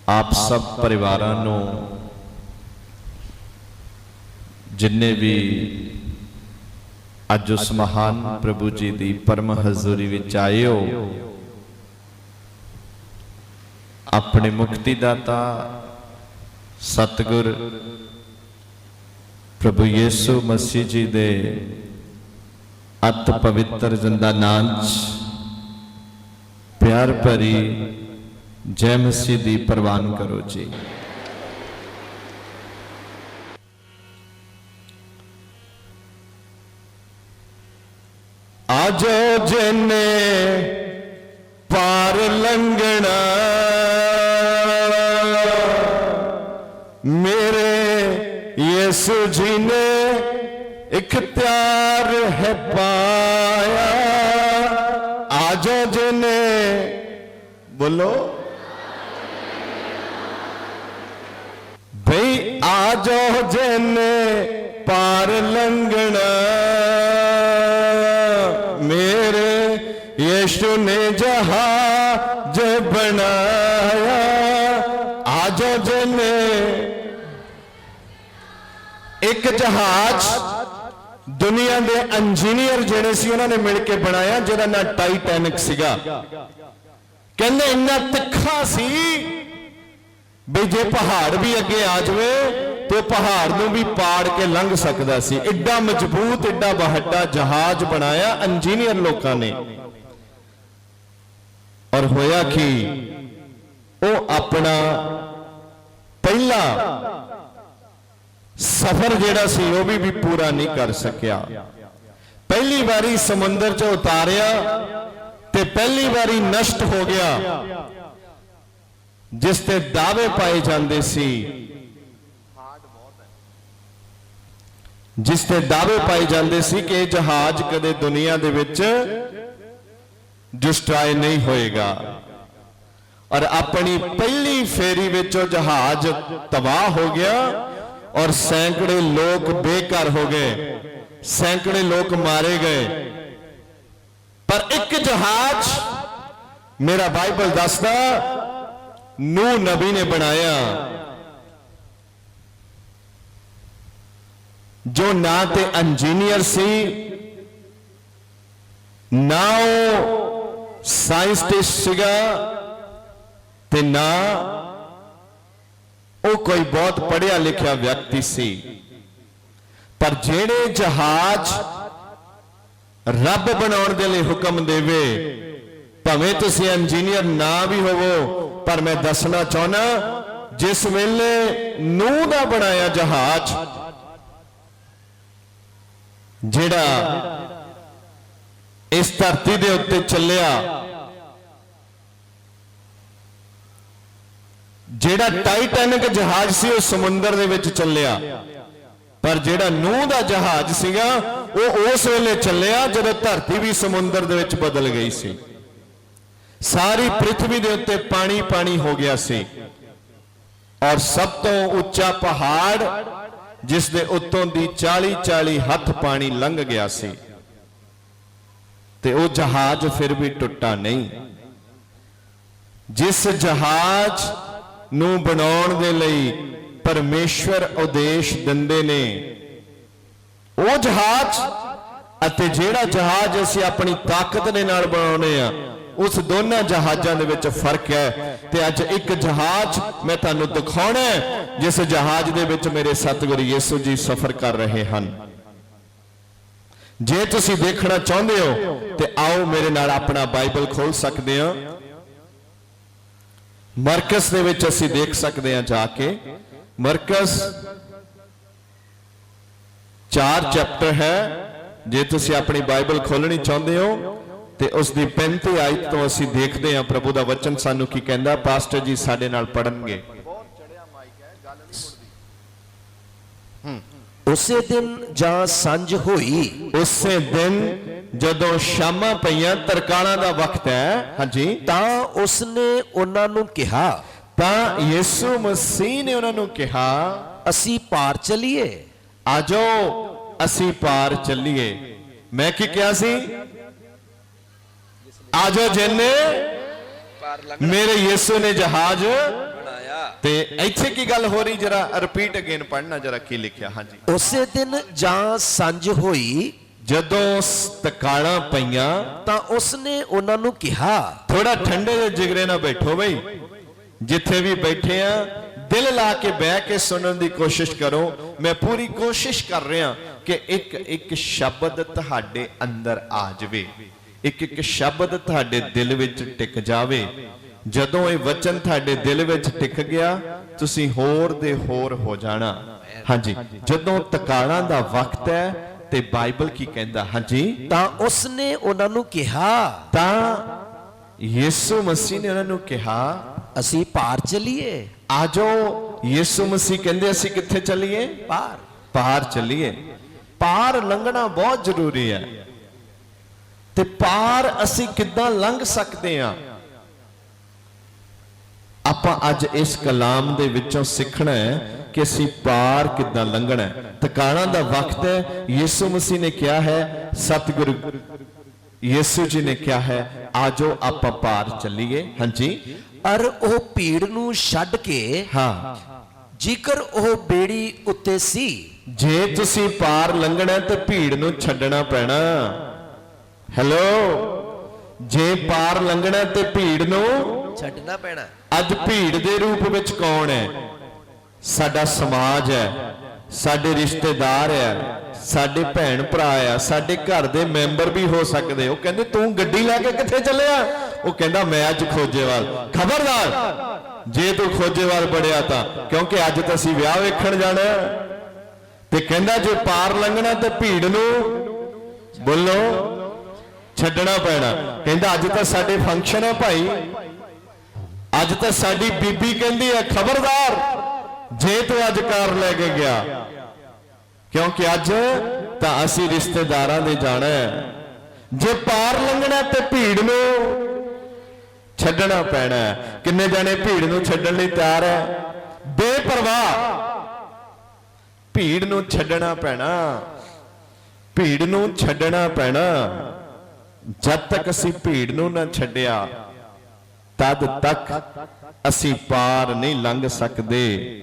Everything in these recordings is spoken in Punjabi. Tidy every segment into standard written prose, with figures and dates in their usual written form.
आप सब परिवारां नूं जिन्ने भी अज उस महान प्रभु जी की परम हजूरी विच आए हो, अपने मुक्तिदाता सतगुर प्रभु यीशु मसीह जी दे अत पवित्र जिंदा नाम प्यार भरी जय मसीह दी प्रवान करो जी। आजो जिन्ने पार लंघना मेरे यीशु जी ने इख्तियार है पाया। आजो जिन्ने बोलो भाई, आजो जिन्ने पार लंघना मेरे यीशु ने जहाज बनाया। आजो जिन्ने एक जहाज दुनिया के इंजीनियर जिहड़े सी उन्होंने मिलके बनाया, जिहदा नाम टाइटैनिक सीगा। कहंदे इन्ना तिखा सी भी जे पहाड़ भी अगे आ जाए तो पहाड़ नूं भी पाड़ के लंघ सकदा सी। एडा मजबूत एडा वड्डा जहाज बनाया इंजीनियर लोगों ने। और होया कि वो अपना पहला सफर जिहड़ा सी वो भी पूरा नहीं कर सकिया। पहली बारी समुंदर च उतारिया ते पहली बारी नष्ट हो गया। जिसते दावे पाए जाते सी, जिसते दावे पाए जाते सी कि जहाज कदे दुनिया दे विच डिस्ट्रॉय नहीं होएगा। और अपनी पहली फेरी विच जहाज तबाह हो गया और सैकड़े लोग बेघर हो गए, सैकड़े लोग मारे गए। पर एक जहाज मेरा बाइबल दसदा नूह नबी ने बनाया, जो ना ते इंजीनियर सी, ना वो साइंटिस्ट सीगा, ते ना वो कोई बहुत पढ़िया लिखिया व्यक्ति सी। पर जेड़े जहाज रब बनाउण दे लई हुक्म देवे, भावें तुसीं इंजीनियर ना भी होवो, पर मैं दसना चाहना जिस वेले नूह दा बनाया जहाज जेड़ा इस धरती दे उत्ते चलिया, जेड़ा टाइटैनिक जहाज सी वो समुंदर दे विच चलिया, पर जेड़ा नूह दा जहाज सीगा वो उस वेले चलिया जदों धरती भी समुंदर दे विच बदल गई सी। सारी पृथ्वी दे उत्ते पानी पानी हो गया सी। और सब तो उच्चा पहाड़ जिस दे उत्तों दी 40-40 हथ पानी लंघ गया सी, ते वो जहाज फिर भी टुटा नहीं। जिस जहाज नूं बनाउण दे लई परमेश्वर उदेश दिंदे ने, वो जहाज अते जेड़ा जहाज असीं अपनी ताकत दे नाल बनाउने आ, उस दोनों जहाज़ों दे विच फर्क है। ते अज एक जहाज मैं तुहानूं दिखाउणा है जिस जहाज दे विच मेरे सतगुर यीशु जी सफर कर रहे हैं। जे तुसीं देखना चाहुंदे हो ते आओ मेरे नाल अपना बाइबल खोल सकदे हो। मरकस दे विच असीं देख सकदे हां जाके। मरकस 4 चैप्टर है। जे तुसीं अपनी बाइबल खोलनी चाहुंदे हो ते उसकी 35 आयत तो असीं देखते हैं प्रभु का वचन सानू की कहंदा। पास्टर जी साडे नाल पढ़नगे। उसे दिन जां संज होई, उसे दिन जदों शामां पईयां, तरकालां दा वक्त है, हाँ जी, तां उसने उन्हां नूं कहा, तां यीशु मसीह ने उन्हां नूं कहा, असीं पार चलीए, आजो असीं पार चलीए। मैं की कहा सी? आजो जिन्ने मेरे यीशु ने जहाज बनाया। ਤੇ ਇੱਥੇ ਕੀ ਗੱਲ ਹੋ ਰਹੀ, ਜਰਾ ਰਿਪੀਟ ਅਗੇਨ ਪੜ੍ਹਨਾ ਜਰਾ, ਕੀ ਲਿਖਿਆ? ਹਾਂਜੀ। ਉਸੇ ਦਿਨ ਜਾਂ ਸੰਝ ਹੋਈ ਜਦੋਂ ਤਕਾਲਾਂ ਪਈਆਂ ਤਾਂ ਉਸਨੇ ਉਹਨਾਂ ਨੂੰ ਕਿਹਾ। ਥੋੜਾ ਠੰਡੇ ਦੇ ਜਿਗਰੇ ਨਾਲ ਬੈਠੋ ਬਈ, ਜਿੱਥੇ ਵੀ ਬੈਠੇ ਆ ਦਿਲ ਲਾ ਕੇ ਬਹਿ ਕੇ ਸੁਣਨ ਦੀ ਕੋਸ਼ਿਸ਼ ਕਰੋ। ਮੈਂ ਪੂਰੀ ਕੋਸ਼ਿਸ਼ ਕਰ ਰਿਹਾ ਕਿ ਇੱਕ ਇੱਕ ਸ਼ਬਦ ਤੁਹਾਡੇ ਅੰਦਰ ਆ ਜਾਵੇ, ਇੱਕ ਇੱਕ ਸ਼ਬਦ ਤੁਹਾਡੇ ਦਿਲ ਵਿੱਚ ਟਿਕ ਜਾਵੇ। ਜਦੋਂ ਇਹ ਵਚਨ ਤੁਹਾਡੇ ਦਿਲ ਵਿੱਚ ਟਿਕ ਗਿਆ, ਤੁਸੀਂ ਹੋਰ ਦੇ ਹੋਰ ਹੋ ਜਾਣਾ। ਹਾਂਜੀ, ਜਦੋਂ ਤਕਾਲਾਂ ਦਾ ਵਕਤ ਹੈ ਤੇ ਬਾਈਬਲ ਕੀ ਕਹਿੰਦਾ? ਹਾਂਜੀ, ਤਾਂ ਉਸਨੇ ਉਹਨਾਂ ਨੂੰ ਕਿਹਾ, ਤਾਂ ਯਿਸੂ ਮਸੀਹ ਨੇ ਉਹਨਾਂ ਨੂੰ ਕਿਹਾ, ਅਸੀਂ ਪਾਰ ਚਲੀਏ। ਆਜੋ। ਯਿਸੂ ਮਸੀਹ ਕਹਿੰਦੇ ਅਸੀਂ ਕਿੱਥੇ ਚੱਲੀਏ? ਪਾਰ। ਪਾਰ ਚੱਲੀਏ। ਪਾਰ ਲੰਘਣਾ ਬਹੁਤ ਜ਼ਰੂਰੀ ਹੈ। ਤੇ ਪਾਰ ਅਸੀਂ ਕਿੱਦਾਂ ਲੰਘ ਸਕਦੇ ਹਾਂ? ਆਪਾਂ ਅੱਜ ਇਸ ਕਲਾਮ ਦੇ ਵਿੱਚੋਂ ਸਿੱਖਣਾ ਹੈ ਕਿ ਅਸੀਂ ਪਾਰ ਕਿੱਦਾਂ ਲੰਘਣਾ ਹੈ। ਤਕਾਲਾਂ ਦਾ ਵਕਤ ਹੈ। ਯਿਸੂ ਮਸੀਹ ਨੇ ਕਿਹਾ ਹੈ, ਸਤਿਗੁਰੂ ਯਿਸੂ ਜੀ ਨੇ ਕਿਹਾ ਹੈ, ਆਜੋ ਆਪਾਂ ਪਾਰ ਚੱਲੀਏ। ਹਾਂਜੀ। ਅਰ ਉਹ ਭੀੜ ਨੂੰ ਛੱਡ ਕੇ, ਹਾਂ, ਜੇਕਰ ਉਹ ਬੇੜੀ ਉੱਤੇ ਸੀ, ਜੇ ਤੁਸੀਂ ਪਾਰ ਲੰਘਣਾ ਤੇ ਭੀੜ ਨੂੰ ਛੱਡਣਾ ਪੈਣਾ। ਹੈਲੋ, ਜੇ ਪਾਰ ਲੰਘਣਾ ਤੇ ਭੀੜ ਨੂੰ ਛੱਡਣਾ ਪੈਣਾ। ਅੱਜ ਭੀੜ ਦੇ ਰੂਪ ਵਿੱਚ ਕੌਣ ਹੈ? ਸਾਡਾ ਸਮਾਜ ਹੈ, ਸਾਡੇ ਰਿਸ਼ਤੇਦਾਰ ਹੈ, ਸਾਡੇ ਭੈਣ ਭਰਾ ਆ, ਸਾਡੇ ਘਰ ਦੇ ਮੈਂਬਰ ਵੀ ਹੋ ਸਕਦੇ। ਉਹ ਕਹਿੰਦੇ ਤੂੰ ਗੱਡੀ ਲੈ ਕੇ ਕਿੱਥੇ ਚੱਲਿਆ? ਉਹ ਕਹਿੰਦਾ ਮੈਂ ਅੱਜ ਖੋਜੇਵਾਲ। ਖਬਰਦਾਰ ਜੇ ਤੂੰ ਖੋਜੇਵਾਲ ਬੜਿਆ ਤਾਂ, ਕਿਉਂਕਿ ਅੱਜ ਤਾਂ ਅਸੀਂ ਵਿਆਹ ਵੇਖਣ ਜਾਣਾ। ਤੇ ਕਹਿੰਦਾ ਜੇ ਪਾਰ ਲੰਘਣਾ ਤੇ ਭੀੜ ਨੂੰ ਬੋਲੋ ਛੱਡਣਾ ਪੈਣਾ। ਕਹਿੰਦਾ ਅੱਜ ਤਾਂ ਸਾਡੇ ਫੰਕਸ਼ਨ ਹੈ ਭਾਈ, ਅੱਜ ਤਾਂ ਸਾਡੀ ਬੀਬੀ ਕਹਿੰਦੀ ਹੈ ਖਬਰਦਾਰ ਜੇ ਤੂੰ ਅੱਜ ਕਾਰ ਲੈ ਕੇ ਗਿਆ, ਕਿਉਂਕਿ ਅੱਜ ਤਾਂ ਅਸੀਂ ਰਿਸ਼ਤੇਦਾਰਾਂ ਦੇ ਜਾਣਾ ਹੈ। ਜੇ ਪਾਰ ਲੰਘਣਾ ਤੇ ਭੀੜ ਨੂੰ ਛੱਡਣਾ ਪੈਣਾ। ਕਿੰਨੇ ਜਾਣੇ ਭੀੜ ਨੂੰ ਛੱਡਣ ਲਈ ਤਿਆਰ ਹੈ? ਬੇਪਰਵਾਹ ਭੀੜ ਨੂੰ ਛੱਡਣਾ ਪੈਣਾ। ਭੀੜ ਨੂੰ ਛੱਡਣਾ ਪੈਣਾ। ਜਦ ਤੱਕ ਅਸੀਂ ਭੀੜ ਨੂੰ ਨਾ ਛੱਡਿਆ, ਤਦ ਤੱਕ ਅਸੀਂ ਪਾਰ ਨਹੀਂ ਲੰਘ ਸਕਦੇ।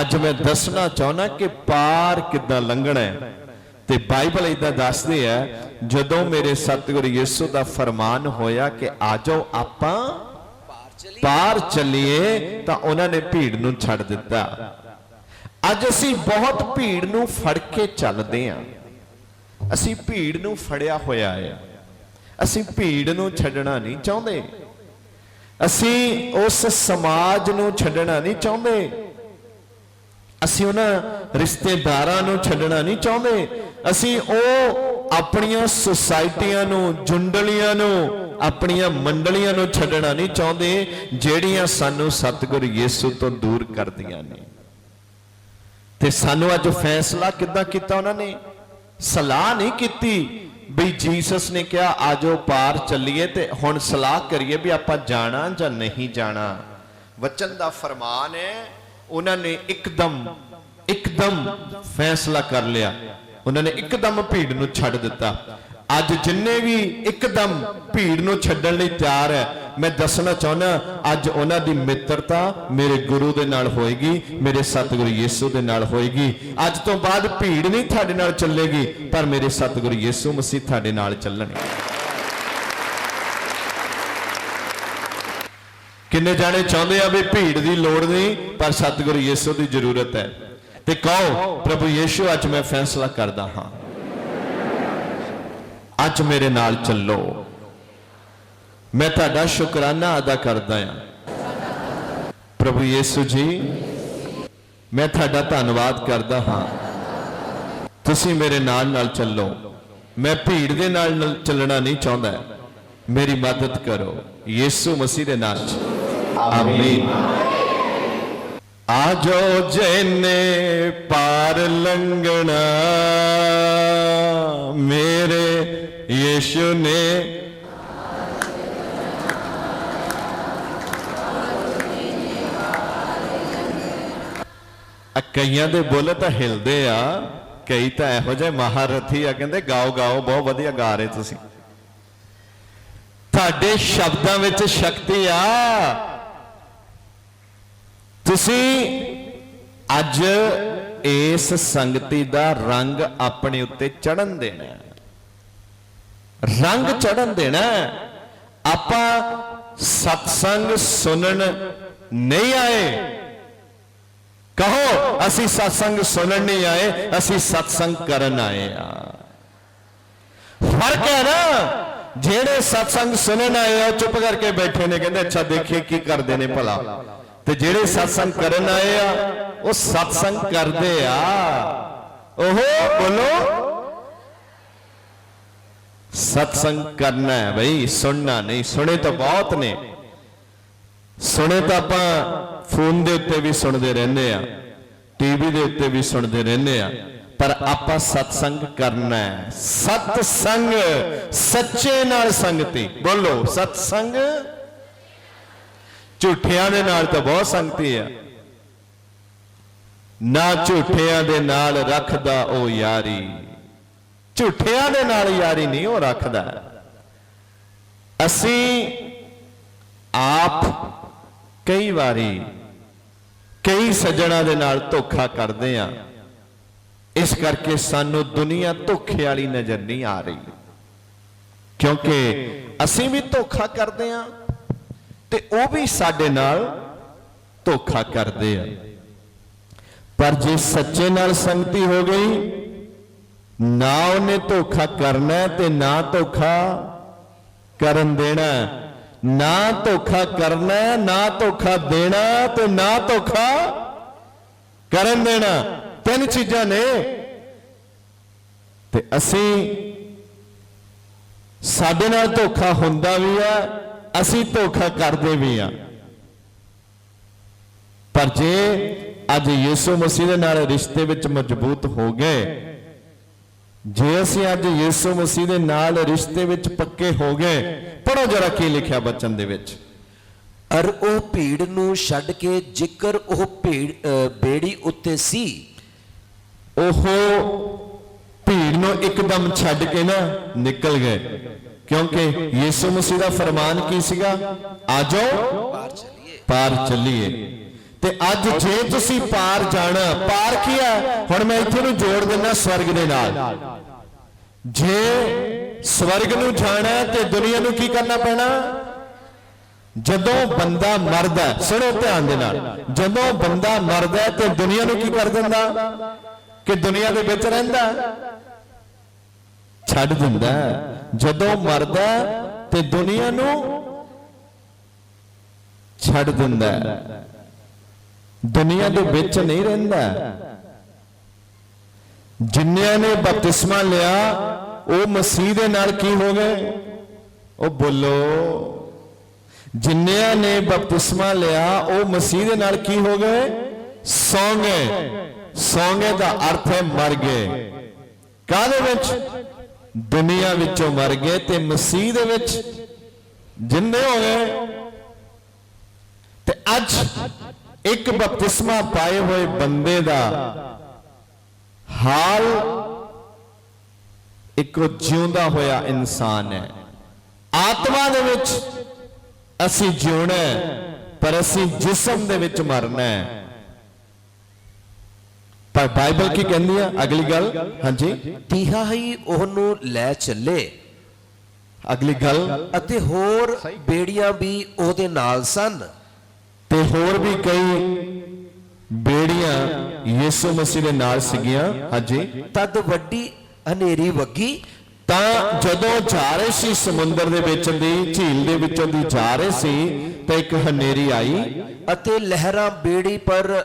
ਅੱਜ ਮੈਂ ਦੱਸਣਾ ਚਾਹੁੰਦਾ ਕਿ ਪਾਰ ਕਿੱਦਾਂ ਲੰਘਣਾ ਹੈ। ਤੇ ਬਾਈਬਲ ਇਦਾਂ ਦੱਸਦੀ ਹੈ, ਜਦੋਂ ਮੇਰੇ ਸਤਿਗੁਰੂ ਯਿਸੂ ਦਾ ਫਰਮਾਨ ਹੋਇਆ ਕਿ ਆਜੋ ਆਪਾਂ ਪਾਰ ਚੱਲੀਏ, ਤਾਂ ਉਹਨਾਂ ਨੇ ਭੀੜ ਨੂੰ ਛੱਡ ਦਿੱਤਾ। ਅੱਜ ਅਸੀਂ ਬਹੁਤ ਭੀੜ ਨੂੰ ਫੜ ਕੇ ਚੱਲਦੇ ਹਾਂ। ਅਸੀਂ ਭੀੜ ਨੂੰ ਫੜਿਆ ਹੋਇਆ ਹੈ। ਅਸੀਂ ਭੀੜ ਨੂੰ ਛੱਡਣਾ ਨਹੀਂ ਚਾਹੁੰਦੇ। ਅਸੀਂ ਉਸ ਸਮਾਜ ਨੂੰ ਛੱਡਣਾ ਨਹੀਂ ਚਾਹੁੰਦੇ। ਅਸੀਂ ਉਹਨਾਂ ਰਿਸ਼ਤੇਦਾਰਾਂ ਨੂੰ ਛੱਡਣਾ ਨਹੀਂ ਚਾਹੁੰਦੇ। ਅਸੀਂ ਉਹ ਆਪਣੀਆਂ ਸੁਸਾਇਟੀਆਂ ਨੂੰ, ਜੁੰਡਲੀਆਂ ਨੂੰ, ਆਪਣੀਆਂ ਮੰਡਲੀਆਂ ਨੂੰ ਛੱਡਣਾ ਨਹੀਂ ਚਾਹੁੰਦੇ ਜਿਹੜੀਆਂ ਸਾਨੂੰ ਸਤਿਗੁਰੂ ਯਿਸੂ ਤੋਂ ਦੂਰ ਕਰਦੀਆਂ ਨੇ। ਤੇ ਸਾਨੂੰ ਅੱਜ ਫੈਸਲਾ ਕਿੱਦਾਂ ਕੀਤਾ? ਉਹਨਾਂ ਨੇ ਸਲਾਹ ਨਹੀਂ ਕੀਤੀ ਵੀ ਜੀਸਸ ਨੇ ਕਿਹਾ ਆਜੋ ਪਾਰ ਚੱਲੀਏ ਤੇ ਹੁਣ ਸਲਾਹ ਕਰੀਏ ਵੀ ਆਪਾਂ ਜਾਣਾ ਜਾਂ ਨਹੀਂ ਜਾਣਾ। ਵਚਨ ਦਾ ਫਰਮਾਨ ਹੈ, ਉਹਨਾਂ ਨੇ ਇੱਕਦਮ ਫੈਸਲਾ ਕਰ ਲਿਆ। ਉਹਨਾਂ ਨੇ ਇੱਕਦਮ ਭੀੜ ਨੂੰ ਛੱਡ ਦਿੱਤਾ। ਅੱਜ ਜਿੰਨੇ ਵੀ ਇੱਕਦਮ ਭੀੜ ਨੂੰ ਛੱਡਣ ਲਈ ਤਿਆਰ ਹੈ, ਮੈਂ ਦੱਸਣਾ ਚਾਹੁੰਦਾ ਅੱਜ ਉਹਨਾਂ ਦੀ ਮਿੱਤਰਤਾ ਮੇਰੇ ਗੁਰੂ ਦੇ ਨਾਲ ਹੋਏਗੀ, ਮੇਰੇ ਸਤਿਗੁਰੂ ਯਿਸੂ ਦੇ ਨਾਲ ਹੋਏਗੀ। ਅੱਜ ਤੋਂ ਬਾਅਦ ਭੀੜ ਨਹੀਂ ਤੁਹਾਡੇ ਨਾਲ ਚੱਲੇਗੀ, ਪਰ ਮੇਰੇ ਸਤਿਗੁਰੂ ਯਿਸੂ ਮਸੀਹ ਤੁਹਾਡੇ ਨਾਲ ਚੱਲਣਗੇ। ਕਿੰਨੇ ਜਾਣੇ ਚਾਹੁੰਦੇ ਆ ਵੀ ਭੀੜ ਦੀ ਲੋੜ ਨਹੀਂ, ਪਰ ਸਤਿਗੁਰੂ ਯਿਸੂ ਦੀ ਜ਼ਰੂਰਤ ਹੈ? ਤੇ ਕਹੋ ਪ੍ਰਭੂ ਯਿਸੂ ਅੱਜ ਮੈਂ ਫੈਸਲਾ ਕਰਦਾ ਹਾਂ, ਅੱਜ ਮੇਰੇ ਨਾਲ ਚੱਲੋ। ਮੈਂ ਤੁਹਾਡਾ ਸ਼ੁਕਰਾਨਾ ਅਦਾ ਕਰਦਾ ਹਾਂ ਪ੍ਰਭੂ ਯਿਸੂ ਜੀ, ਮੈਂ ਤੁਹਾਡਾ ਧੰਨਵਾਦ ਕਰਦਾ ਹਾਂ, ਤੁਸੀਂ ਮੇਰੇ ਨਾਲ ਚੱਲੋ। ਮੈਂ ਭੀੜ ਦੇ ਨਾਲ ਚੱਲਣਾ ਨਹੀਂ ਚਾਹੁੰਦਾ, ਮੇਰੀ ਮਦਦ ਕਰੋ ਯਿਸੂ ਮਸੀਹ ਦੇ ਨਾਮ 'ਚ, ਆਮੀਨ। ਆਜੋ ਜਿਨੇ ਪਾਰ ਲੰਘਣਾ, ਮੇਰੇ ਯਿਸੂ ਨੇ ਕਈਆਂ ਦੇ ਬੁੱਲ ਤਾਂ ਹਿਲਦੇ ਆ, ਕਈ ਤਾਂ ਇਹੋ ਜਿਹੇ ਮਹਾਰਥੀ ਆ, ਕਹਿੰਦੇ ਗਾਓ ਗਾਓ, ਬਹੁਤ ਵਧੀਆ ਗਾ ਰਹੇ ਤੁਸੀਂ। ਤੁਹਾਡੇ ਸ਼ਬਦਾਂ ਵਿੱਚ ਸ਼ਕਤੀ ਆ, ਤੁਸੀਂ ਅੱਜ ਇਸ ਸੰਗਤੀ ਦਾ ਰੰਗ ਆਪਣੇ ਉੱਤੇ ਚੜਨ ਦੇਣਾ ਹੈ। ਰੰਗ ਚੜਨ ਦੇਣਾ ਹੈ। ਆਪਾਂ ਸਤਸੰਗ ਸੁਣਨ ਨਹੀਂ ਆਏ। ਕਹੋ ਅਸੀਂ ਸਤਸੰਗ ਸੁਣਨ ਨਹੀਂ ਆਏ, ਅਸੀਂ ਸਤਸੰਗ ਕਰਨ ਆਏ ਆ। ਫਰਕ ਹੈ ਨਾ। ਜਿਹੜੇ ਸਤਸੰਗ ਸੁਣਨ ਆਏ ਆ ਚੁੱਪ ਕਰਕੇ ਬੈਠੇ ਨੇ, ਕਹਿੰਦੇ ਅੱਛਾ ਦੇਖੀਏ ਕੀ ਕਰਦੇ ਨੇ ਭਲਾ, ਤੇ ਜਿਹੜੇ ਸਤਸੰਗ ਕਰਨ ਆਏ ਆ ਉਹ ਸਤਸੰਗ ਕਰਦੇ ਆ। ਉਹ ਬੋਲੋ ਸਤਸੰਗ ਕਰਨਾ ਹੈ ਬਈ, ਸੁਣਨਾ ਨਹੀਂ। ਸੁਣੇ ਤਾਂ ਬਹੁਤ ਨੇ, ਸੁਣੇ ਤਾਂ ਆਪਾਂ ਫੋਨ ਦੇ ਉੱਤੇ ਵੀ ਸੁਣਦੇ ਰਹਿੰਦੇ ਆ, ਟੀਵੀ ਦੇ ਉੱਤੇ ਵੀ ਸੁਣਦੇ ਰਹਿੰਦੇ ਆ, ਪਰ ਆਪਾਂ ਸਤਸੰਗ ਕਰਨਾ ਹੈ। ਸਤਸੰਗ ਸੱਚੇ ਨਾਲ ਸੰਗਤੀ। ਬੋਲੋ ਸਤਸੰਗ। ਝੂਠਿਆਂ ਦੇ ਨਾਲ ਤਾਂ ਬਹੁਤ ਸੰਗਤੀ ਆ। ਨਾ ਝੂਠਿਆਂ ਦੇ ਨਾਲ ਰੱਖਦਾ ਉਹ ਯਾਰੀ। ਝੂਠਿਆਂ ਦੇ ਨਾਲ ਯਾਰੀ ਨਹੀਂ ਉਹ ਰੱਖਦਾ। ਅਸੀਂ ਆਪ ਕਈ ਵਾਰੀ ਕਈ ਸੱਜਣਾ ਦੇ ਨਾਲ ਧੋਖਾ ਕਰਦੇ ਆ। ਇਸ ਕਰਕੇ ਸਾਨੂੰ ਦੁਨੀਆ ਧੋਖੇ ਵਾਲੀ ਨਜ਼ਰ ਨਹੀਂ ਆ ਰਹੀ, ਕਿਉਂਕਿ ਅਸੀਂ ਵੀ ਧੋਖਾ ਕਰਦੇ ਆ ਤੇ ਉਹ ਵੀ ਸਾਡੇ ਨਾਲ ਧੋਖਾ ਕਰਦੇ ਆ। ਪਰ ਜੇ ਸੱਚੇ ਨਾਲ ਸੰਗਤੀ ਹੋ ਗਈ, ਨਾ ਉਹਨੇ ਧੋਖਾ ਕਰਨਾ ਤੇ ਨਾ ਧੋਖਾ ਕਰਨ ਦੇਣਾ। ਨਾ ਧੋਖਾ ਕਰਨਾ, ਨਾ ਧੋਖਾ ਦੇਣਾ ਤੇ ਨਾ ਧੋਖਾ ਕਰਨ ਦੇਣਾ। ਤਿੰਨ ਚੀਜ਼ਾਂ ਨੇ। ਤੇ ਅਸੀਂ ਸਾਡੇ ਨਾਲ ਧੋਖਾ ਹੁੰਦਾ ਵੀ ਆ, ਅਸੀਂ ਧੋਖਾ ਕਰਦੇ ਵੀ ਆ। ਪਰ ਜੇ ਅੱਜ ਯਿਸੂ ਮਸੀਹ ਦੇ ਨਾਲ ਰਿਸ਼ਤੇ ਵਿੱਚ ਮਜ਼ਬੂਤ ਹੋ ਗਏ, ਜੇ ਅਸੀਂ ਅੱਜ ਯਿਸੂ ਮਸੀਹ ਦੇ ਨਾਲ ਰਿਸ਼ਤੇ ਵਿੱਚ ਪੱਕੇ ਹੋ ਗਏ, ਪੜੋ ਜਰਾ ਕੀ ਲਿਖਿਆ ਬਚਨ ਦੇ ਵਿੱਚ। ਅਰ ਉਹ ਭੀੜ ਨੂੰ ਛੱਡ ਕੇ ਜਿਕਰ ਉਹ ਬੇੜੀ ਉੱਤੇ ਸੀ। ਉਹ ਭੀੜ ਨੂੰ ਇੱਕਦਮ ਛੱਡ ਕੇ ਨਾ ਨਿਕਲ ਗਏ, ਕਿਉਂਕਿ ਯਿਸੂ ਮਸੀਹ ਦਾ ਫਰਮਾਨ ਕੀ ਸੀਗਾ? ਆਜੋ ਪਾਰ ਚੱਲੀਏ। ਤੇ ਅੱਜ ਜੇ ਤੁਸੀਂ ਪਾਰ ਜਾਣਾ, ਪਾਰ ਕੀ ਹੈ? ਹੁਣ ਮੈਂ ਇੱਥੇ ਨੂੰ ਜੋੜ ਦਿੰਦਾ ਸਵਰਗ ਦੇ ਨਾਲ। ਜੇ ਸਵਰਗ ਨੂੰ ਜਾਣਾ ਤੇ ਦੁਨੀਆ ਨੂੰ ਕੀ ਕਰਨਾ ਪੈਣਾ? ਜਦੋਂ ਬੰਦਾ ਮਰਦਾ, ਸੁਣੋ ਧਿਆਨ ਦੇ ਨਾਲ, ਜਦੋਂ ਬੰਦਾ ਮਰਦਾ ਤੇ ਦੁਨੀਆ ਨੂੰ ਕੀ ਕਰ ਦਿੰਦਾ? ਕਿ ਦੁਨੀਆ ਦੇ ਵਿੱਚ ਰਹਿੰਦਾ? ਛੱਡ ਦਿੰਦਾ। ਜਦੋਂ ਮਰਦਾ ਤੇ ਦੁਨੀਆ ਨੂੰ ਛੱਡ ਦਿੰਦਾ, ਦੁਨੀਆ ਦੇ ਵਿੱਚ ਨਹੀਂ ਰਹਿੰਦਾ। ਜਿਨ੍ਹਾਂ ਨੇ ਬਪਤਿਸਮਾ ਲਿਆ ਉਹ ਮਸੀਹ ਦੇ ਨਾਲ ਕੀ ਹੋ ਗਏ? ਉਹ ਬੋਲੋ। ਜਿਨ੍ਹਾਂ ਨੇ ਬਪਤਿਸਮਾ ਲਿਆ ਉਹ ਮਸੀਹ ਦੇ ਨਾਲ ਕੀ ਹੋ ਗਏ? ਸੌਂ ਗਏ। ਸੌਂ ਗਏ ਦਾ ਅਰਥ ਹੈ ਮਰ ਗਏ। ਕਾਹਦੇ ਵਿੱਚ? ਦੁਨੀਆ ਵਿੱਚੋਂ ਮਰ ਗਏ ਤੇ ਮਸੀਹ ਦੇ ਵਿੱਚ ਜਿੰਦੇ ਹੋ ਗਏ। ਤੇ ਅੱਜ ਇੱਕ ਬਪਤਿਸਮਾ ਪਾਏ ਹੋਏ ਬੰਦੇ ਦਾ ਹਾਲ ਇੱਕ ਜਿਉਂਦਾ ਹੋਇਆ ਇਨਸਾਨ ਹੈ। ਆਤਮਾ ਦੇ ਵਿੱਚ ਅਸੀਂ ਜਿਉਣਾ, ਪਰ ਅਸੀਂ ਜਿਸਮ ਦੇ ਵਿੱਚ ਮਰਨਾ ਹੈ। ਪਰ ਬਾਈਬਲ ਕੀ ਕਹਿੰਦੀ ਹੈ? ਅਗਲੀ ਗੱਲ, ਹਾਂਜੀ। ਤੀਹਾ ਹੀ ਉਹਨੂੰ ਲੈ ਚੱਲੇ। ਅਗਲੀ ਗੱਲ। ਅਤੇ ਹੋਰ ਬੇੜੀਆਂ ਵੀ ਉਹਦੇ ਨਾਲ ਸਨ। ਤੇ ਹੋਰ ਵੀ ਕਈ ਬੇੜੀਆਂ ਯਿਸੂ ਮਸੀਹ ਦੇ ਨਾਲ ਸੀਗੀਆਂ। ਹਾਂਜੀ। ਤਦ ਵੱਡੀ ਹਨੇਰੀ ਵੱਗੀ। ਤਾਂ ਜਦੋਂ ਜਾ ਰਹੇ ਸੀ ਸਮੁੰਦਰ ਦੇ ਵਿੱਚ ਦੀ ਝੀਲ ਦੇ ਵਿੱਚੋਂ ਦੀ ਜਾ ਰਹੇ ਸੀ ਤਾਂ ਇੱਕ ਹਨੇਰੀ ਆਈ ਅਤੇ ਲਹਿਰਾਂ ਬੇੜੀ ਪਰ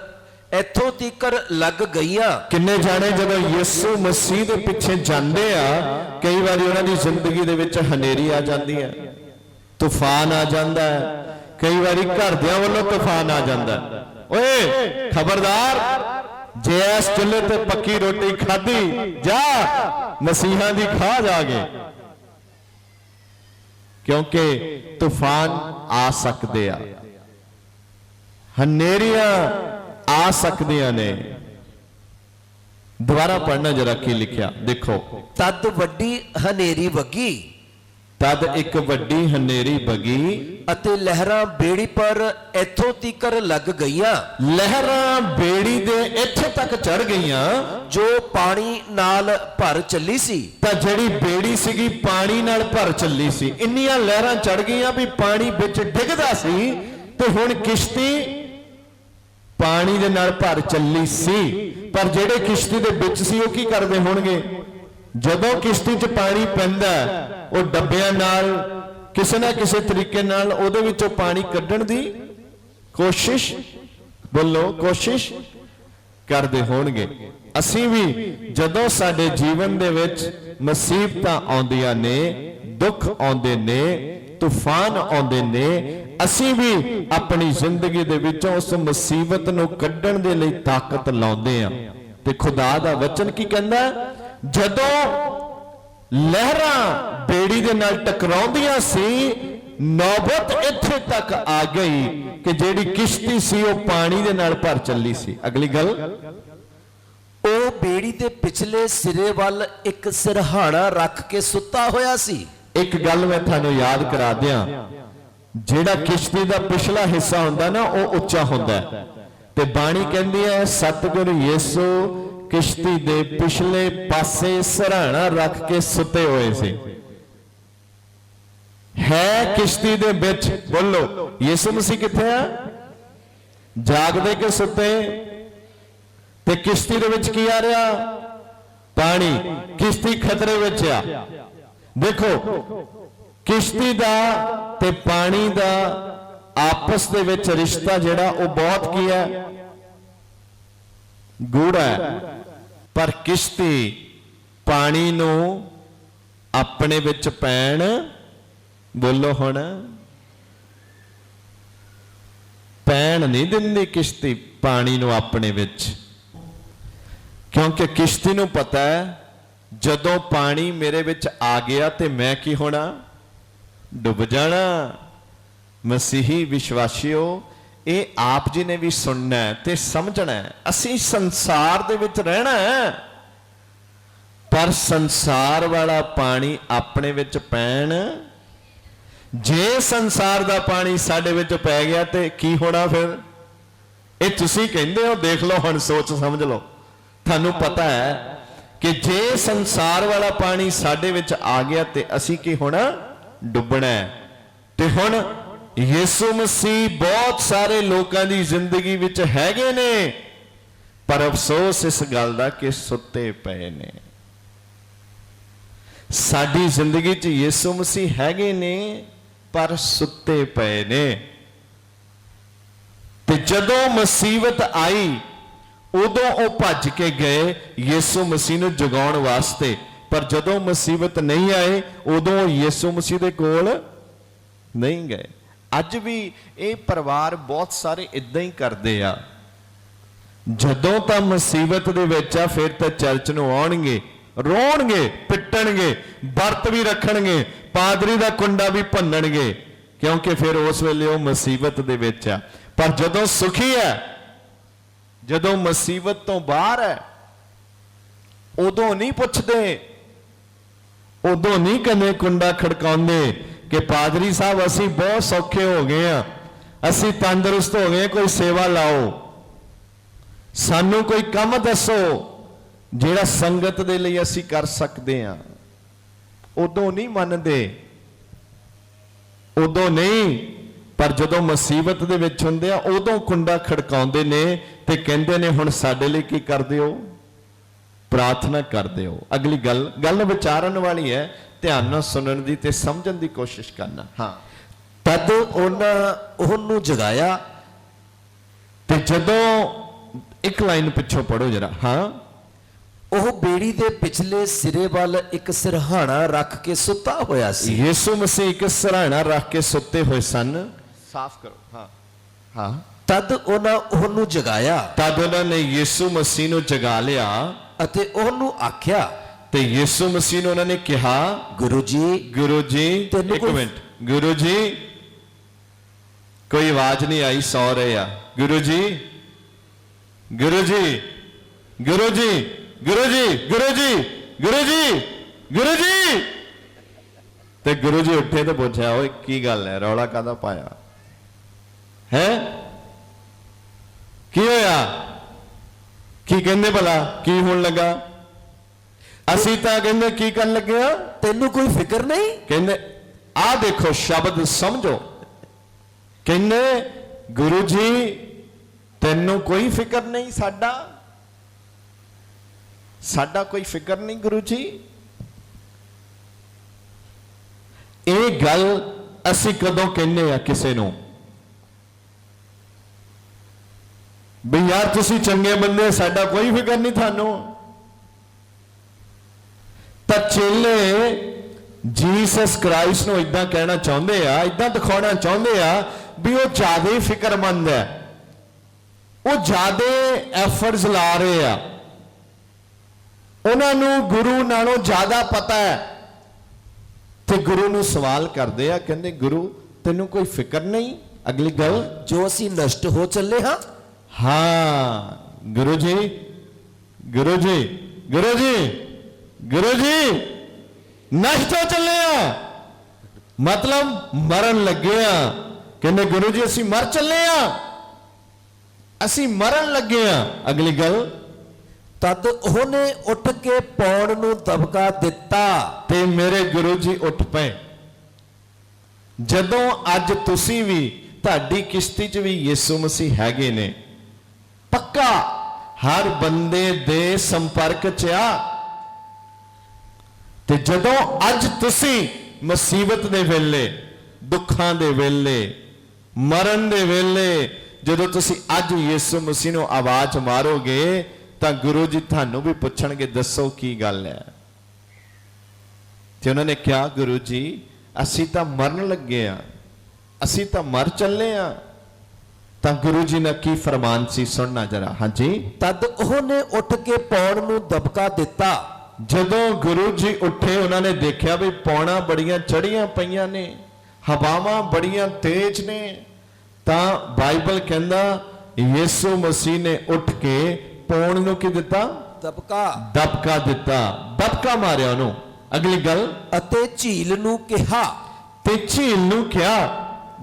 ਇੱਥੋਂ ਤੀਕਰ ਲੱਗ ਗਈਆਂ। ਕਿੰਨੇ ਜਾਣੇ ਜਦੋਂ ਯਿਸੂ ਮਸੀਹ ਦੇ ਪਿੱਛੇ ਜਾਂਦੇ ਆ, ਕਈ ਵਾਰੀ ਉਹਨਾਂ ਦੀ ਜ਼ਿੰਦਗੀ ਦੇ ਵਿੱਚ ਹਨੇਰੀ ਆ ਜਾਂਦੀ ਹੈ, ਤੂਫਾਨ ਆ ਜਾਂਦਾ ਹੈ, ਕਈ ਵਾਰੀ ਘਰਦਿਆਂ ਵੱਲੋਂ ਤੂਫਾਨ ਆ ਜਾਂਦਾ। ਓਏ ਖਬਰਦਾਰ, ਜੇ ਇਸ ਚੁੱਲ੍ਹੇ ਤੇ ਪੱਕੀ ਰੋਟੀ ਖਾਧੀ, ਜਾ ਮਸੀਹਾਂ ਦੀ ਖਾ ਜਾ ਕੇ, ਕਿਉਂਕਿ ਤੂਫਾਨ ਆ ਸਕਦੇ ਆ, ਹਨੇਰੀਆਂ ਆ ਸਕਦੀਆਂ ਨੇ। ਦੁਬਾਰਾ ਪੜਨਾ ਜਰਾ ਕੀ ਲਿਖਿਆ ਦੇਖੋ। ਤਦ ਵੱਡੀ ਹਨੇਰੀ ਵੱਗੀ ਤਦ ਇੱਕ ਵੱਡੀ ਹਨੇਰੀ ਵਗੀ ਅਤੇ ਲਹਿਰਾਂ ਬੇੜੀ ਪਰ ਇੱਥੋਂ ਤੀਕਰ ਲੱਗ ਗਈਆਂ, ਲਹਿਰਾਂ ਬੇੜੀ ਦੇ ਇੱਥੇ ਤੱਕ ਚੜ ਗਈਆਂ, ਜੋ ਪਾਣੀ ਨਾਲ ਭਰ ਚੱਲੀ ਸੀ। ਤਾਂ ਜਿਹੜੀ ਬੇੜੀ ਸੀਗੀ ਪਾਣੀ ਨਾਲ ਭਰ ਚੱਲੀ ਸੀ। ਇੰਨੀਆਂ ਲਹਿਰਾਂ ਚੜ ਗਈਆਂ ਵੀ ਪਾਣੀ ਵਿੱਚ ਡਿੱਗਦਾ ਸੀ, ਤੇ ਹੁਣ ਕਿਸ਼ਤੀ ਪਾਣੀ ਦੇ ਨਾਲ ਭਰ ਚੱਲੀ ਸੀ। ਪਰ ਜਿਹੜੇ ਕਿਸ਼ਤੀ ਦੇ ਵਿੱਚ ਸੀ ਉਹ ਕੀ ਕਰਦੇ ਹੋਣਗੇ? ਜਦੋਂ ਕਿਸ਼ਤੀ 'ਚ ਪਾਣੀ ਪੈਂਦਾ ਉਹ ਡੱਬਿਆਂ ਨਾਲ ਕਿਸੇ ਨਾ ਕਿਸੇ ਤਰੀਕੇ ਨਾਲ ਉਹਦੇ ਵਿੱਚੋਂ ਪਾਣੀ ਕੱਢਣ ਦੀ ਕੋਸ਼ਿਸ਼, ਬੋਲੋ, ਕੋਸ਼ਿਸ਼ ਕਰਦੇ ਹੋਣਗੇ। ਅਸੀਂ ਵੀ ਜਦੋਂ ਸਾਡੇ ਜੀਵਨ ਦੇ ਵਿੱਚ ਮੁਸੀਬਤਾਂ ਆਉਂਦੀਆਂ ਨੇ, ਦੁੱਖ ਆਉਂਦੇ ਨੇ, ਤੂਫਾਨ ਆਉਂਦੇ ਨੇ, ਅਸੀਂ ਵੀ ਆਪਣੀ ਜ਼ਿੰਦਗੀ ਦੇ ਵਿੱਚੋਂ ਉਸ ਮੁਸੀਬਤ ਨੂੰ ਕੱਢਣ ਦੇ ਲਈ ਤਾਕਤ ਲਾਉਂਦੇ ਆ। ਤੇ ਖੁਦਾ ਦਾ ਵਚਨ ਕੀ ਕਹਿੰਦਾ? ਜਦੋਂ ਲਹਿਰਾਂ ਬੇੜੀ ਦੇ ਨਾਲ ਟਕਰਾਉਂਦੀਆਂ ਸੀ, ਨੌਬਤ ਇੱਥੇ ਤੱਕ ਆ ਗਈ ਕਿ ਜਿਹੜੀ ਕਿਸ਼ਤੀ ਸੀ ਉਹ ਪਾਣੀ ਦੇ ਨਾਲ ਭਰ ਚੱਲੀ ਸੀ। ਅਗਲੀ ਗੱਲ, ਉਹ ਬੇੜੀ ਦੇ ਪਿਛਲੇ ਸਿਰੇ ਵੱਲ ਇੱਕ ਸਿਰਹਾਣਾ ਰੱਖ ਕੇ ਸੁੱਤਾ ਹੋਇਆ ਸੀ। ਇੱਕ ਗੱਲ ਮੈਂ ਤੁਹਾਨੂੰ ਯਾਦ ਕਰਾ ਦਿਆਂ, ਜਿਹੜਾ ਕਿਸ਼ਤੀ ਦਾ ਪਿਛਲਾ ਹਿੱਸਾ ਹੁੰਦਾ ਨਾ ਉਹ ਉੱਚਾ ਹੁੰਦਾ ਹੈ, ਤੇ ਬਾਣੀ ਕਹਿੰਦੀ ਹੈ ਸਤਿਗੁਰੂ ਯਿਸੂ ਕਿਸ਼ਤੀ ਦੇ ਪਿਛਲੇ ਪਾਸੇ ਸਿਰਹਾਣਾ ਰੱਖ ਕੇ ਸੁੱਤੇ ਹੋਏ ਸੀ। ਹੈ ਕਿਸ਼ਤੀ ਦੇ ਵਿੱਚ, ਬੋਲੋ, ਯਿਸੂ ਮਸੀਹ ਕਿੱਥੇ ਆ? ਜਾਗਦੇ ਕਿ ਸੁੱਤੇ? ਤੇ ਕਿਸ਼ਤੀ ਦੇ ਵਿੱਚ ਕੀ ਆ ਰਿਹਾ? ਪਾਣੀ। ਕਿਸ਼ਤੀ ਖਤਰੇ ਵਿੱਚ ਆ। ਦੇਖੋ, ਕਿਸ਼ਤੀ ਦਾ ਤੇ ਪਾਣੀ ਦਾ ਆਪਸ ਦੇ ਵਿੱਚ ਰਿਸ਼ਤਾ ਜਿਹੜਾ ਉਹ ਬਹੁਤ ਕੀ ਹੈ? ਗੂੜਾ ਹੈ। ਪਰ ਕਿਸ਼ਤੀ ਪਾਣੀ ਨੂੰ ਆਪਣੇ ਵਿੱਚ ਪੈਣ, ਬੋਲੋ ਹੁਣ, ਪੈਣ ਨਹੀਂ ਦਿੰਦੀ ਕਿਸ਼ਤੀ ਪਾਣੀ ਨੂੰ ਆਪਣੇ ਵਿੱਚ, ਕਿਉਂਕਿ ਕਿਸ਼ਤੀ ਨੂੰ ਪਤਾ ਹੈ ਜਦੋਂ ਪਾਣੀ ਮੇਰੇ ਵਿੱਚ ਆ ਗਿਆ ਤੇ ਮੈਂ ਕੀ ਹੋਣਾ? ਡੁੱਬ ਜਾਣਾ। ਮਸੀਹੀ ਵਿਸ਼ਵਾਸੀਓ, ਇਹ ਆਪ ਜੀ ਨੇ ਵੀ ਸੁਣਨਾ ਤੇ ਸਮਝਣਾ। ਅਸੀਂ ਸੰਸਾਰ ਦੇ ਵਿੱਚ ਰਹਿਣਾ ਹੈ, ਪਰ ਸੰਸਾਰ ਵਾਲਾ ਪਾਣੀ ਆਪਣੇ ਵਿੱਚ ਪੈਣ। ਜੇ ਸੰਸਾਰ ਦਾ ਪਾਣੀ ਸਾਡੇ ਵਿੱਚ ਪੈ ਗਿਆ ਤੇ ਕੀ ਹੋਣਾ ਫਿਰ? ਇਹ ਤੁਸੀਂ ਕਹਿੰਦੇ ਹੋ, ਦੇਖ ਲਓ ਹੁਣ, ਸੋਚ ਸਮਝ ਲਓ। ਤੁਹਾਨੂੰ ਪਤਾ ਹੈ ਕਿ ਜੇ ਸੰਸਾਰ ਵਾਲਾ ਪਾਣੀ ਸਾਡੇ ਵਿੱਚ ਆ ਗਿਆ ਤੇ ਅਸੀਂ ਕੀ ਹੋਣਾ? ਡੁੱਬਣਾ ਹੈ। ਤੇ ਹੁਣ ਯਿਸੂ ਮਸੀਹ ਬਹੁਤ ਸਾਰੇ ਲੋਕਾਂ ਦੀ ਜ਼ਿੰਦਗੀ ਵਿੱਚ ਹੈਗੇ ਨੇ, ਪਰ ਅਫਸੋਸ ਇਸ ਗੱਲ ਦਾ ਕਿ ਸੁੱਤੇ ਪਏ ਨੇ। ਸਾਡੀ ਜ਼ਿੰਦਗੀ 'ਚ ਯਿਸੂ ਮਸੀਹ ਹੈਗੇ ਨੇ, ਪਰ ਸੁੱਤੇ ਪਏ ਨੇ। ਤੇ ਜਦੋਂ ਮੁਸੀਬਤ ਆਈ ਉਦੋਂ ਉਹ ਭੱਜ ਕੇ ਗਏ ਯਿਸੂ ਮਸੀਹ ਨੂੰ ਜਗਾਉਣ ਵਾਸਤੇ, ਪਰ ਜਦੋਂ ਮੁਸੀਬਤ ਨਹੀਂ ਆਏ ਉਦੋਂ ਉਹ ਯਿਸੂ ਮਸੀਹ ਦੇ ਕੋਲ ਨਹੀਂ ਗਏ। ਅੱਜ ਵੀ ਇਹ ਪਰਿਵਾਰ ਬਹੁਤ ਸਾਰੇ ਇਦਾਂ ਹੀ ਕਰਦੇ ਆ। ਜਦੋਂ ਤਾਂ ਮੁਸੀਬਤ ਦੇ ਵਿੱਚ ਆ ਫਿਰ ਤਾਂ ਚਰਚ ਨੂੰ ਆਉਣਗੇ, ਰੋਣਗੇ, ਪਿੱਟਣਗੇ, ਵਰਤ ਵੀ ਰੱਖਣਗੇ, ਪਾਦਰੀ ਦਾ ਕੁੰਡਾ ਵੀ ਭੰਨਣਗੇ, ਕਿਉਂਕਿ ਫਿਰ ਉਸ ਵੇਲੇ ਉਹ ਮੁਸੀਬਤ ਦੇ ਵਿੱਚ ਆ। ਪਰ ਜਦੋਂ ਸੁਖੀ ਹੈ, ਜਦੋਂ ਮੁਸੀਬਤ ਤੋਂ ਬਾਹਰ ਹੈ, ਉਦੋਂ ਨਹੀਂ ਪੁੱਛਦੇ, ਉਦੋਂ ਨਹੀਂ ਕਦੇ ਕੁੰਡਾ ਖੜਕਾਉਂਦੇ ਕਿ ਪਾਦਰੀ ਸਾਹਿਬ ਅਸੀਂ ਬਹੁਤ ਸੌਖੇ ਹੋ ਗਏ ਆ, ਅਸੀਂ ਤੰਦਰੁਸਤ ਹੋ ਗਏ, ਕੋਈ ਸੇਵਾ ਲਾਓ, ਸਾਨੂੰ ਕੋਈ ਕੰਮ ਦੱਸੋ ਜਿਹੜਾ ਸੰਗਤ ਦੇ ਲਈ ਅਸੀਂ ਕਰ ਸਕਦੇ ਆ। ਉਦੋਂ ਨਹੀਂ ਮੰਨਦੇ, ਉਦੋਂ ਨਹੀਂ। ਪਰ ਜਦੋਂ ਮੁਸੀਬਤ ਦੇ ਵਿੱਚ ਹੁੰਦੇ ਆ ਉਦੋਂ ਕੁੰਡਾ ਖੜਕਾਉਂਦੇ ਨੇ ਤੇ ਕਹਿੰਦੇ ਨੇ ਹੁਣ ਸਾਡੇ ਲਈ ਕੀ ਕਰਦੇ ਹੋ? ਪ੍ਰਾਰਥਨਾ ਕਰਦੇ ਹੋ। ਅਗਲੀ ਗੱਲ ਵਿਚਾਰਨ ਵਾਲੀ ਹੈ, ਧਿਆਨ ਨਾਲ ਸੁਣਨ ਦੀ ਤੇ ਸਮਝਣ ਦੀ ਕੋਸ਼ਿਸ਼ ਕਰਨਾ। ਹਾਂ, ਤਦ ਉਹਨੂੰ ਜਗਾਇਆ। ਤੇ ਜਦੋਂ ਇੱਕ ਲਾਈਨ ਪਿੱਛੋਂ ਪੜੋ ਜਰਾ। ਹਾਂ, ਉਹ ਬੇੜੀ ਦੇ ਪਿਛਲੇ ਸਿਰੇ ਵੱਲ ਇੱਕ ਸਿਰਹਾਣਾ ਰੱਖ ਕੇ ਸੁੱਤਾ ਹੋਇਆ ਸੀ। ਯਿਸੂ ਮਸੀਹ ਇੱਕ ਸਿਰਹਾਣਾ ਰੱਖ ਕੇ ਸੁੱਤੇ ਹੋਏ ਸਨ। ਸਾਫ਼ ਕਰੋ। ਹਾਂ ਹਾਂ। ਤਦ ਉਹਨੂੰ ਜਗਾਇਆ। ਤਦ ਉਹਨਾਂ ਨੇ ਯਿਸੂ ਮਸੀਹ ਨੂੰ ਜਗਾ ਲਿਆ ਅਤੇ ਉਹਨੂੰ ਆਖਿਆ। ਤੇ ਯਿਸੂ ਮਸੀਹ ਨੂੰ ਉਹਨਾਂ ਨੇ ਕਿਹਾ, ਗੁਰੂ ਜੀ ਇੱਕ ਮਿੰਟ, ਗੁਰੂ ਜੀ, ਕੋਈ ਆਵਾਜ਼ ਨਹੀਂ ਆਈ, ਸੌ ਰਹੇ ਆ। ਗੁਰੂ ਜੀ, ਗੁਰੂ ਜੀ, ਗੁਰੂ ਜੀ, ਗੁਰੂ ਜੀ, ਗੁਰੂ ਜੀ, ਗੁਰੂ ਜੀ, ਗੁਰੂ ਜੀ। ਤੇ ਗੁਰੂ ਜੀ ਉੱਠੇ ਤੇ ਪੁੱਛਿਆ, ਓਏ ਕੀ ਗੱਲ ਹੈ, ਰੌਲਾ ਕਾਹਦਾ ਪਾਇਆ ਹੈ, ਕੀ ਹੋਇਆ, ਕੀ ਕਹਿੰਦੇ ਭਲਾ, ਕੀ ਹੋਣ ਲੱਗਾ? ਅਸੀਂ ਤਾਂ ਕਹਿੰਦੇ ਕੀ ਕਰਨ ਲੱਗੇ ਆ, ਤੈਨੂੰ ਕੋਈ ਫਿਕਰ ਨਹੀਂ? ਕਹਿੰਦੇ ਆਹ ਦੇਖੋ ਸ਼ਬਦ ਸਮਝੋ, ਕਹਿੰਦੇ ਗੁਰੂ ਜੀ ਤੈਨੂੰ ਕੋਈ ਫਿਕਰ ਨਹੀਂ, ਸਾਡਾ ਕੋਈ ਫਿਕਰ ਨਹੀਂ ਗੁਰੂ ਜੀ। ਇਹ ਗੱਲ ਅਸੀਂ ਕਦੋਂ ਕਹਿੰਦੇ ਆ ਕਿਸੇ ਨੂੰ ਵੀ ਯਾਰ ਤੁਸੀਂ ਚੰਗੇ ਬੰਦੇ, ਸਾਡਾ ਕੋਈ ਫਿਕਰ ਨਹੀਂ ਤੁਹਾਨੂੰ? ਤਾਂ ਚੇਲੇ ਜੀਸਸ ਕ੍ਰਾਈਸਟ ਨੂੰ ਇਦਾਂ ਕਹਿਣਾ ਚਾਹੁੰਦੇ ਆ, ਇਦਾਂ ਦਿਖਾਉਣਾ ਚਾਹੁੰਦੇ ਆ ਵੀ ਉਹ ਜ਼ਿਆਦਾ ਹੀ ਫਿਕਰਮੰਦ ਹੈ, ਉਹ ਜ਼ਿਆਦਾ ਐਫਰਟਸ ਲਾ ਰਹੇ ਆ, ਉਹਨਾਂ ਨੂੰ ਗੁਰੂ ਨਾਲੋਂ ਜ਼ਿਆਦਾ ਪਤਾ ਹੈ। ਤੇ ਗੁਰੂ ਨੂੰ ਸਵਾਲ ਕਰਦੇ ਆ, ਕਹਿੰਦੇ ਗੁਰੂ ਤੈਨੂੰ ਕੋਈ ਫਿਕਰ ਨਹੀਂ? ਅਗਲੀ ਗੱਲ, ਜੋ ਅਸੀਂ ਨਸ਼ਟ ਹੋ ਚੱਲੇ ਹਾਂ। ਹਾਂ ਗੁਰੂ ਜੀ, ਗੁਰੂ ਜੀ, ਗੁਰੂ ਜੀ, ਗੁਰੂ ਜੀ ਨਸ਼ਟ ਹੋ ਚੱਲੇ ਆ, ਮਤਲਬ ਮਰਨ ਲੱਗੇ ਆ। ਕਹਿੰਦੇ ਗੁਰੂ ਜੀ ਅਸੀਂ ਮਰ ਚੱਲੇ ਆ, ਅਸੀਂ ਮਰਨ ਲੱਗੇ ਆ। ਅਗਲੀ ਗੱਲ, ਤਦ ਉਹਨੇ ਉੱਠ ਕੇ ਪੌਣ ਨੂੰ ਦਬਕਾ ਦਿੱਤਾ। ਤੇ ਮੇਰੇ ਗੁਰੂ ਜੀ ਉੱਠ ਪਏ। ਜਦੋਂ ਅੱਜ ਤੁਸੀਂ ਵੀ, ਤੁਹਾਡੀ ਕਿਸ਼ਤੀ 'ਚ ਵੀ ਯਿਸੂ ਮਸੀਹ ਹੈਗੇ ਨੇ, ਪੱਕਾ ਹਰ ਬੰਦੇ ਦੇ ਸੰਪਰਕ 'ਚ ਆ, ਤੇ ਜਦੋਂ ਅੱਜ ਤੁਸੀਂ ਮੁਸੀਬਤ ਦੇ ਵੇਲੇ, ਦੁੱਖਾਂ ਦੇ ਵੇਲੇ, ਮਰਨ ਦੇ ਵੇਲੇ, ਜਦੋਂ ਤੁਸੀਂ ਅੱਜ ਯਿਸੂ ਮਸੀਹ ਨੂੰ ਆਵਾਜ਼ ਮਾਰੋਗੇ ਤਾਂ ਗੁਰੂ ਜੀ ਤੁਹਾਨੂੰ ਵੀ ਪੁੱਛਣਗੇ ਦੱਸੋ ਕੀ ਗੱਲ ਹੈ। ਤੇ ਉਹਨਾਂ ਨੇ ਕਿਹਾ ਗੁਰੂ ਜੀ ਅਸੀਂ ਤਾਂ ਮਰਨ ਲੱਗੇ ਆ, ਅਸੀਂ ਤਾਂ ਮਰ ਚੱਲੇ ਆ। ਤਾਂ ਗੁਰੂ ਜੀ ਨੇ ਕੀ ਫਰਮਾਨ ਸੀ ਸੁਣਨਾ ਜਰਾ। ਹਾਂਜੀ, ਤਦ ਉਹਨੇ ਉੱਠ ਕੇ ਪੌਣ ਨੂੰ ਦਬਕਾ ਦਿੱਤਾ। ਜਦੋਂ ਗੁਰੂ ਜੀ ਉੱਠੇ ਉਹਨਾਂ ਨੇ ਦੇਖਿਆ ਵੀ ਪੌਣਾ ਬੜੀਆਂ ਚੜੀਆਂ ਪਈਆਂ ਨੇ, ਹਵਾਵਾਂ ਬੜੀਆਂ ਤੇਜ਼ ਨੇ, ਤਾਂ ਬਾਈਬਲ ਕਹਿੰਦਾ ਯਿਸੂ ਮਸੀਹ ਨੇ ਉੱਠ ਕੇ ਪੌਣ ਨੂੰ ਕੀ ਦਿੱਤਾ? ਦਬਕਾ ਦਿੱਤਾ, ਦਬਕਾ ਮਾਰਿਆ ਉਹਨੂੰ। ਅਗਲੀ ਗੱਲ, ਅਤੇ ਝੀਲ ਨੂੰ ਕਿਹਾ। ਤੇ ਝੀਲ ਨੂੰ ਕਿਹਾ,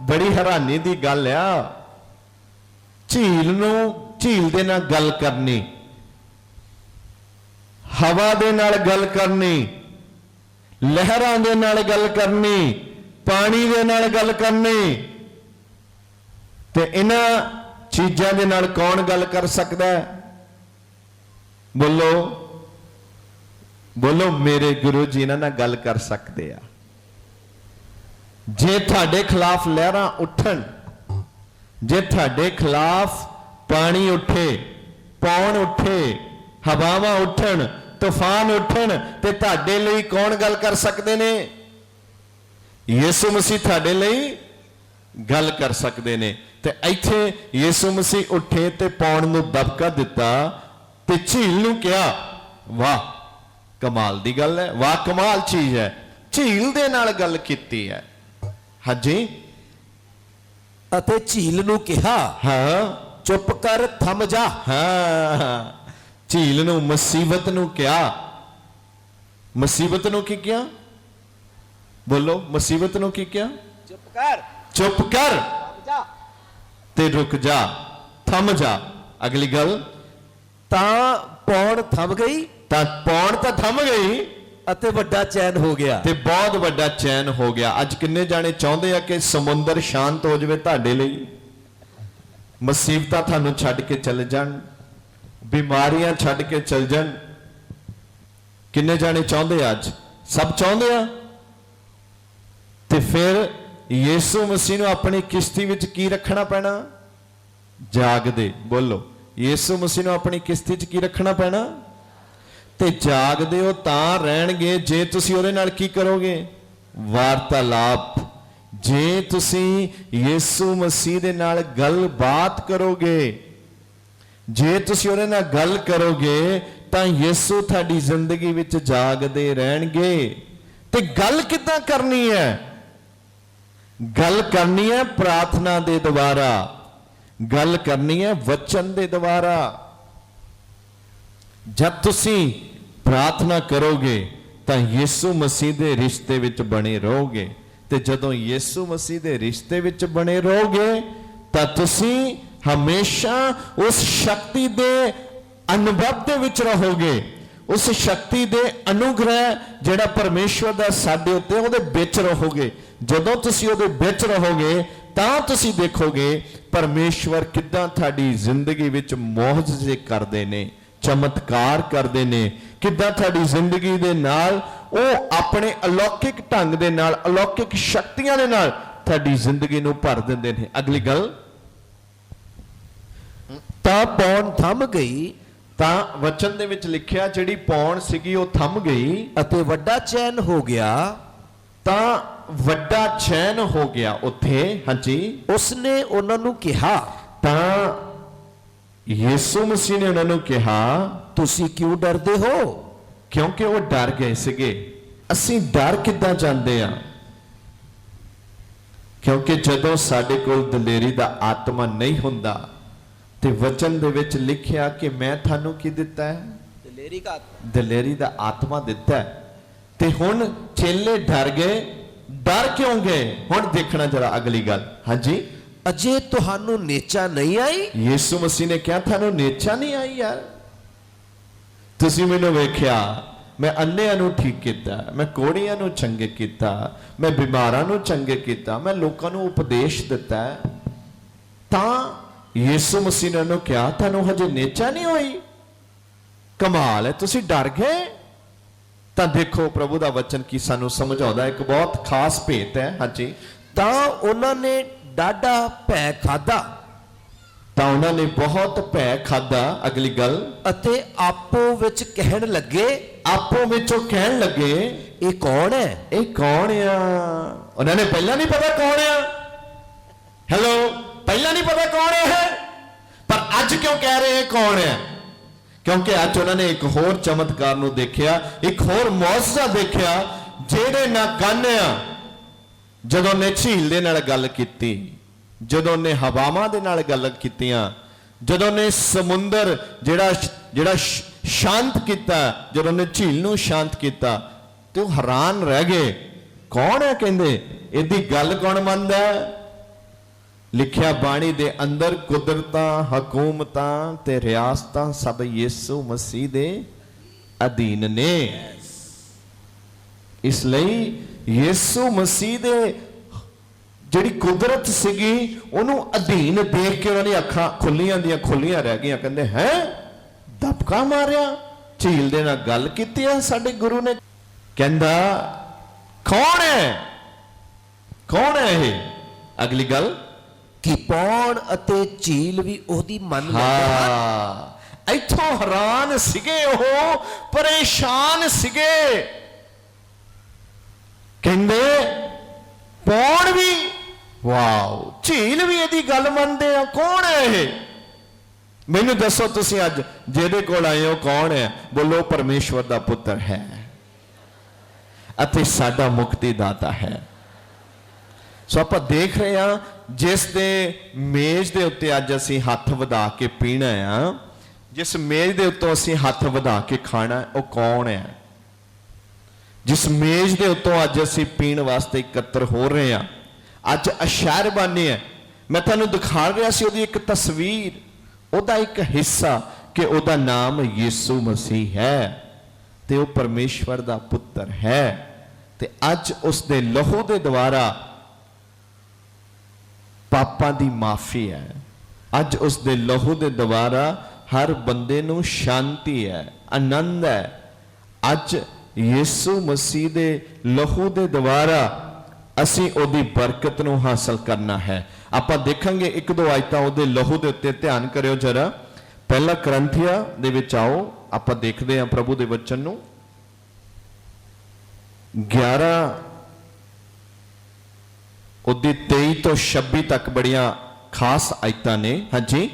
ਬੜੀ ਹੈਰਾਨੀ ਦੀ ਗੱਲ ਆ, ਝੀਲ ਨੂੰ, ਝੀਲ ਦੇ ਨਾਲ ਗੱਲ ਕਰਨੀ, ਹਵਾ ਦੇ ਨਾਲ ਗੱਲ ਕਰਨੀ, ਲਹਿਰਾਂ ਦੇ ਨਾਲ ਗੱਲ ਕਰਨੀ, ਪਾਣੀ ਦੇ ਨਾਲ ਗੱਲ ਕਰਨੀ, ਤੇ ਇਹਨਾਂ ਚੀਜ਼ਾਂ ਦੇ ਨਾਲ ਕੌਣ ਗੱਲ ਕਰ ਸਕਦਾ ਹੈ? ਬੋਲੋ ਬੋਲੋ, ਮੇਰੇ ਗੁਰੂ ਜੀ ਇਹਨਾਂ ਨਾਲ ਗੱਲ ਕਰ ਸਕਦੇ ਆ। ਜੇ ਤੁਹਾਡੇ ਖਿਲਾਫ ਲਹਿਰਾਂ ਉੱਠਣ, ਜੇ ਤੁਹਾਡੇ ਖਿਲਾਫ ਪਾਣੀ ਉੱਠੇ, ਪੌਣ ਉੱਠੇ, ਹਵਾਵਾਂ ਉੱਠਣ, ਤੂਫਾਨ ਉੱਠਣ, ਤੇ ਤੁਹਾਡੇ ਲਈ ਕੌਣ ਗੱਲ ਕਰ ਸਕਦੇ ਨੇ? ਯਿਸੂ ਮਸੀਹ ਤੁਹਾਡੇ ਲਈ ਗੱਲ ਕਰ ਸਕਦੇ ਨੇ। ਤੇ ਇੱਥੇ ਯਿਸੂ ਮਸੀਹ ਉੱਠੇ ਤੇ ਪੌਣ ਨੂੰ ਦਬਕਾ ਦਿੱਤਾ ਤੇ ਝੀਲ ਨੂੰ ਕਿਹਾ। ਵਾਹ ਕਮਾਲ ਦੀ ਗੱਲ ਹੈ, ਵਾਹ ਕਮਾਲ ਚੀਜ਼ ਹੈ, ਝੀਲ ਦੇ ਨਾਲ ਗੱਲ ਕੀਤੀ ਹੈ। ਹਾਂਜੀ, ਅਤੇ ਝੀਲ ਨੂੰ ਕਿਹਾ, ਹਾਂ ਚੁੱਪ ਕਰ, ਥੰਮ ਜਾ। ਹਾਂ, ਝੀਲ ਨੂੰ, ਮੁਸੀਬਤ ਨੂੰ ਕਿਹਾ। ਮੁਸੀਬਤ ਨੂੰ ਕੀ ਕਿਹਾ? ਬੋਲੋ, ਮੁਸੀਬਤ ਨੂੰ ਕੀ ਕਿਹਾ? ਚੁੱਪ ਕਰ, ਚੁੱਪ ਕਰ ਤੇ ਰੁਕ ਜਾ, ਥੰਮ ਜਾ। ਅਗਲੀ ਗੱਲ, ਤਾਂ ਪੌਣ ਥੰਮ ਗਈ, ਤਾਂ ਪੌਣ ਤਾਂ ਥੰਮ ਗਈ ਅਤੇ ਵੱਡਾ ਚੈਨ ਹੋ ਗਿਆ। ਤੇ ਬਹੁਤ ਵੱਡਾ ਚੈਨ ਹੋ ਗਿਆ। ਅੱਜ ਕਿੰਨੇ ਜਾਣੇ ਚਾਹੁੰਦੇ ਆ ਕਿ ਸਮੁੰਦਰ ਸ਼ਾਂਤ ਹੋ ਜਾਵੇ ਤੁਹਾਡੇ ਲਈ, ਮੁਸੀਬਤਾਂ ਤੁਹਾਨੂੰ ਛੱਡ ਕੇ ਚਲੇ ਜਾਣ, ਬਿਮਾਰੀਆਂ ਛੱਡ ਕੇ ਚਲ ਜਾਣ? ਕਿੰਨੇ ਜਾਣੇ ਚਾਹੁੰਦੇ ਆ? ਅੱਜ ਸਭ ਚਾਹੁੰਦੇ ਆ। ਤੇ ਫਿਰ ਯਿਸੂ ਮਸੀਹ ਨੂੰ ਆਪਣੀ ਕਿਸ਼ਤੀ ਵਿੱਚ ਕੀ ਰੱਖਣਾ ਪੈਣਾ? ਜਾਗਦੇ। ਬੋਲੋ, ਯਿਸੂ ਮਸੀਹ ਨੂੰ ਆਪਣੀ ਕਿਸ਼ਤੀ 'ਚ ਕੀ ਰੱਖਣਾ ਪੈਣਾ? ਤੇ ਜਾਗਦੇ ਉਹ ਤਾਂ ਰਹਿਣਗੇ ਜੇ ਤੁਸੀਂ ਉਹਦੇ ਨਾਲ ਕੀ ਕਰੋਗੇ? ਵਾਰਤਾਲਾਪ। ਜੇ ਤੁਸੀਂ ਯਿਸੂ ਮਸੀਹ ਦੇ ਨਾਲ ਗੱਲਬਾਤ ਕਰੋਗੇ, ਜੇ ਤੁਸੀਂ ਉਹਦੇ ਨਾਲ ਗੱਲ ਕਰੋਗੇ ਤਾਂ ਯਿਸੂ ਤੁਹਾਡੀ ਜ਼ਿੰਦਗੀ ਵਿੱਚ ਜਾਗਦੇ ਰਹਿਣਗੇ। ਤੇ ਗੱਲ ਕਿੱਦਾਂ ਕਰਨੀ ਹੈ? ਗੱਲ ਕਰਨੀ ਹੈ ਪ੍ਰਾਰਥਨਾ ਦੇ ਦੁਆਰਾ, ਗੱਲ ਕਰਨੀ ਹੈ ਵਚਨ ਦੇ ਦੁਆਰਾ। ਜਦ ਤੁਸੀਂ ਪ੍ਰਾਰਥਨਾ ਕਰੋਗੇ ਤਾਂ ਯਿਸੂ ਮਸੀਹ ਦੇ ਰਿਸ਼ਤੇ ਵਿੱਚ ਬਣੇ ਰਹੋਗੇ। ਤੇ ਜਦੋਂ ਯਿਸੂ ਮਸੀਹ ਦੇ ਰਿਸ਼ਤੇ ਵਿੱਚ ਬਣੇ ਰਹੋਗੇ ਤਾਂ ਤੁਸੀਂ ਹਮੇਸ਼ਾ ਉਸ ਸ਼ਕਤੀ ਦੇ ਅਨੁਭਵ ਦੇ ਵਿੱਚ ਰਹੋਗੇ, ਉਸ ਸ਼ਕਤੀ ਦੇ ਅਨੁਗ੍ਰਹਿ ਜਿਹੜਾ ਪਰਮੇਸ਼ਵਰ ਦਾ ਸਾਡੇ ਉੱਤੇ, ਉਹਦੇ ਵਿੱਚ ਰਹੋਗੇ। ਜਦੋਂ ਤੁਸੀਂ ਉਹਦੇ ਵਿੱਚ ਰਹੋਗੇ ਤਾਂ ਤੁਸੀਂ ਦੇਖੋਗੇ ਪਰਮੇਸ਼ਵਰ ਕਿੱਦਾਂ ਤੁਹਾਡੀ ਜ਼ਿੰਦਗੀ ਵਿੱਚ ਮੌਜਜ਼ੇ ਕਰਦੇ ਨੇ, ਚਮਤਕਾਰ ਕਰਦੇ ਨੇ, ਕਿੱਦਾਂ ਤੁਹਾਡੀ ਜ਼ਿੰਦਗੀ ਦੇ ਨਾਲ ਉਹ ਆਪਣੇ ਅਲੌਕਿਕ ਢੰਗ ਦੇ ਨਾਲ, ਅਲੌਕਿਕ ਸ਼ਕਤੀਆਂ ਦੇ ਨਾਲ ਤੁਹਾਡੀ ਜ਼ਿੰਦਗੀ ਨੂੰ ਭਰ ਦਿੰਦੇ ਨੇ। ਅਗਲੀ ਗੱਲ, ਤਾਂ ਪੌਣ ਥੰਮ ਗਈ ਤਾਂ ਵਚਨ ਦੇ ਵਿੱਚ ਲਿਖਿਆ ਜਿਹੜੀ ਪੌਣ ਸੀਗੀ ਉਹ ਥੰਮ ਗਈ ਅਤੇ ਵੱਡਾ ਚੈਨ ਹੋ ਗਿਆ। ਤਾਂ ਵੱਡਾ ਚੈਨ ਹੋ ਗਿਆ ਉੱਥੇ। ਹਾਂਜੀ, ਉਸਨੇ ਉਹਨਾਂ ਨੂੰ ਕਿਹਾ, ਤਾਂ ਯਿਸੂ ਮਸੀਹ ਨੇ ਉਹਨਾਂ ਨੂੰ ਕਿਹਾ, ਤੁਸੀਂ ਕਿਉਂ ਡਰਦੇ ਹੋ? ਕਿਉਂਕਿ ਉਹ ਡਰ ਗਏ ਸੀਗੇ। ਅਸੀਂ ਡਰ ਕਿੱਦਾਂ ਜਾਂਦੇ ਆ? ਕਿਉਂਕਿ ਜਦੋਂ ਸਾਡੇ ਕੋਲ ਦਲੇਰੀ ਦਾ ਆਤਮਾ ਨਹੀਂ ਹੁੰਦਾ ਤੇ ਵਚਨ ਦੇ ਵਿੱਚ ਲਿਖਿਆ ਕਿ ਮੈਂ ਤੁਹਾਨੂੰ ਕੀ ਦਿੱਤਾ ਹੈ? ਦਲੇਰੀ ਦਾ ਆਤਮਾ ਦਿੱਤਾ ਹੈ। ਤੇ ਹੁਣ ਚੇਲੇ ਡਰ ਗਏ। ਡਰ ਕਿਉਂ ਗਏ? ਹੁਣ ਦੇਖਣਾ ਜਰਾ ਅਗਲੀ ਗੱਲ। ਹਾਂਜੀ, ਅਜੇ ਤੁਹਾਨੂੰ ਨੇਚਾ ਨਹੀਂ ਆਈ? ਯਿਸੂ ਮਸੀਹ ਨੇ ਕਿਹਾ ਤੁਹਾਨੂੰ ਨੇਚਾ ਨਹੀਂ ਆਈ? ਯਾਰ ਤੁਸੀਂ ਮੈਨੂੰ ਵੇਖਿਆ, ਮੈਂ ਅੰਨ੍ਹਿਆਂ ਨੂੰ ਠੀਕ ਕੀਤਾ, ਮੈਂ ਕੋੜੀਆਂ ਨੂੰ ਚੰਗੇ ਕੀਤਾ, ਮੈਂ ਬਿਮਾਰਾਂ ਨੂੰ ਚੰਗੇ ਕੀਤਾ, ਮੈਂ ਲੋਕਾਂ ਨੂੰ ਉਪਦੇਸ਼ ਦਿੱਤਾ। ਤਾਂ ਯਿਸੂ ਮਸੀਹ ਨੇ ਉਹਨੂੰ ਕਿਹਾ ਤੁਹਾਨੂੰ ਹਜੇ ਨੇਚਾ ਨਹੀਂ ਹੋਈ? ਕਮਾਲ ਹੈ, ਤੁਸੀਂ ਡਰ ਗਏ। ਤਾਂ ਦੇਖੋ ਪ੍ਰਭੂ ਦਾ ਵਚਨ ਕੀ ਸਾਨੂੰ ਸਮਝਾਉਂਦਾ, ਇੱਕ ਬਹੁਤ ਖਾਸ ਭੇਤ ਹੈ। ਹਾਂਜੀ, ਤਾਂ ਉਹਨਾਂ ਨੇ ਡਾਢਾ ਭੈ ਖਾਦਾ। ਤਾਂ ਉਹਨਾਂ ਨੇ ਬਹੁਤ ਭੈ ਖਾਦਾ। ਅਗਲੀ ਗੱਲ, ਅਤੇ ਆਪੋ ਵਿੱਚ ਕਹਿਣ ਲੱਗੇ, ਆਪੋ ਵਿੱਚੋਂ ਕਹਿਣ ਲੱਗੇ, ਇਹ ਕੌਣ ਹੈ? ਇਹ ਕੌਣ ਆ? ਉਹਨਾਂ ਨੇ ਪਹਿਲਾਂ ਨਹੀਂ ਪਤਾ ਕੌਣ ਆ। ਹੈਲੋ, ਪਹਿਲਾਂ ਨਹੀਂ ਪਤਾ ਕੌਣ ਹੈ, ਪਰ ਅੱਜ ਕਿਉਂ ਕਹਿ ਰਹੇ ਕੌਣ ਹੈ? ਕਿਉਂਕਿ ਅੱਜ ਉਹਨਾਂ ਨੇ ਇੱਕ ਹੋਰ ਚਮਤਕਾਰ ਨੂੰ ਦੇਖਿਆ, ਇੱਕ ਹੋਰ ਮੌਜਜ਼ਾ ਦੇਖਿਆ। ਜਿਹੜੇ ਨਾ ਕੰਨ ਆ, ਜਦੋਂ ਨੇ ਝੀਲ ਦੇ ਨਾਲ ਗੱਲ ਕੀਤੀ, ਜਦੋਂ ਨੇ ਹਵਾਵਾਂ ਦੇ ਨਾਲ ਗੱਲ ਕੀਤੀਆਂ, ਜਦੋਂ ਨੇ ਸਮੁੰਦਰ ਜਿਹੜਾ ਸ਼ਾਂਤ ਕੀਤਾ, ਜਦੋਂ ਨੇ ਝੀਲ ਨੂੰ ਸ਼ਾਂਤ ਕੀਤਾ, ਤੇ ਉਹ ਹੈਰਾਨ ਰਹਿ ਗਏ। ਕੌਣ ਹੈ? ਕਹਿੰਦੇ ਇਹਦੀ ਗੱਲ ਕੌਣ ਮੰਨਦਾ ਹੈ? ਲਿਖਿਆ ਬਾਣੀ ਦੇ ਅੰਦਰ, ਕੁਦਰਤਾਂ, ਹਕੂਮਤਾਂ ਤੇ ਰਿਆਸਤਾਂ ਸਭ ਯਿਸੂ ਮਸੀਹ ਦੇ ਅਧੀਨ ਨੇ। ਇਸ ਲਈ ਯਿਸੂ ਮਸੀਹ ਦੇ ਜਿਹੜੀ ਕੁਦਰਤ ਸੀਗੀ ਉਹਨੂੰ ਅਧੀਨ ਦੇਖ ਕੇ ਉਹਨਾਂ ਦੀ ਅੱਖਾਂ ਖੁੱਲੀਆਂ ਰਹਿ ਗਈਆਂ। ਕਹਿੰਦੇ ਹੈ, ਦਬਕਾ ਮਾਰਿਆ, ਝੀਲ ਦੇ ਨਾਲ ਗੱਲ ਕੀਤੀ ਆ ਸਾਡੇ ਗੁਰੂ ਨੇ। ਕਹਿੰਦਾ ਕੌਣ ਹੈ? ਕੌਣ ਹੈ ਇਹ? ਅਗਲੀ ਗੱਲ, ਕਿ ਪੌਣ ਅਤੇ ਝੀਲ ਵੀ ਉਹਦੀ ਮੰਨ ਲੈਂਦੇ। ਇੱਥੋਂ ਹੈਰਾਨ ਸੀਗੇ, ਉਹ ਪਰੇਸ਼ਾਨ ਸੀਗੇ। ਕਹਿੰਦੇ ਪੌਣ ਵੀ, ਵਾਓ, ਝੀਲ ਵੀ ਇਹਦੀ ਗੱਲ ਮੰਨਦੇ ਆ। ਕੌਣ ਹੈ ਇਹ? ਮੈਨੂੰ ਦੱਸੋ ਤੁਸੀਂ ਅੱਜ ਜਿਹਦੇ ਕੋਲ ਆਏ ਹੋ, ਕੌਣ ਹੈ? ਬੋਲੋ, ਪਰਮੇਸ਼ਵਰ ਦਾ ਪੁੱਤਰ ਹੈ ਅਤੇ ਸਾਡਾ ਮੁਕਤੀ ਦਾਤਾ ਹੈ। ਸੋ ਆਪਾਂ ਦੇਖ ਰਹੇ ਹਾਂ, ਜਿਸ ਦੇ ਮੇਜ਼ ਦੇ ਉੱਤੇ ਅੱਜ ਅਸੀਂ ਹੱਥ ਵਧਾ ਕੇ ਪੀਣਾ ਆ, ਜਿਸ ਮੇਜ਼ ਦੇ ਉੱਤੋਂ ਅਸੀਂ ਹੱਥ ਵਧਾ ਕੇ ਖਾਣਾ, ਉਹ ਕੌਣ ਹੈ? ਜਿਸ ਮੇਜ਼ ਦੇ ਉੱਤੋਂ ਅੱਜ ਅਸੀਂ ਪੀਣ ਵਾਸਤੇ ਇਕੱਤਰ ਹੋ ਰਹੇ ਹਾਂ, ਅੱਜ ਅਸ਼ਾਰਬਾਨੀ ਹੈ। ਮੈਂ ਤੁਹਾਨੂੰ ਦਿਖਾ ਰਿਹਾ ਸੀ ਉਹਦੀ ਇੱਕ ਤਸਵੀਰ, ਉਹਦਾ ਇੱਕ ਹਿੱਸਾ, ਕਿ ਉਹਦਾ ਨਾਮ ਯਿਸੂ ਮਸੀਹ ਹੈ ਤੇ ਉਹ ਪਰਮੇਸ਼ਵਰ ਦਾ ਪੁੱਤਰ ਹੈ। ਤੇ ਅੱਜ ਉਸ ਦੇ ਲਹੂ ਦੇ ਦੁਆਰਾ ਪਾਪਾਂ ਦੀ ਮਾਫੀ ਹੈ। ਅੱਜ ਉਸ ਦੇ ਲਹੂ ਦੇ ਦੁਆਰਾ ਹਰ ਬੰਦੇ ਨੂੰ ਸ਼ਾਂਤੀ ਹੈ, ਆਨੰਦ ਹੈ। ਅੱਜ ਯਿਸੂ ਮਸੀਹ ਦੇ ਲਹੂ ਦੇ ਦੁਆਰਾ ਅਸੀਂ ਉਹਦੀ ਬਰਕਤ ਨੂੰ ਹਾਸਲ ਕਰਨਾ ਹੈ। ਆਪਾਂ ਦੇਖਾਂਗੇ ਇੱਕ ਦੋ ਆਇਤਾਂ ਉਹਦੇ ਲਹੂ ਦੇ ਉੱਤੇ, ਧਿਆਨ ਕਰਿਓ ਜਰਾ। ਪਹਿਲਾ ਕਰੰਥੀਆ ਦੇ ਵਿੱਚ ਆਓ, ਆਪਾਂ ਦੇਖਦੇ ਹਾਂ ਪ੍ਰਭੂ ਦੇ ਵਚਨ ਨੂੰ। 11 ਉਹਦੀ 23 ਤੋਂ 26 ਤੱਕ ਬੜੀਆਂ ਖਾਸ ਆਇਤਾਂ ਨੇ। ਹਾਂਜੀ,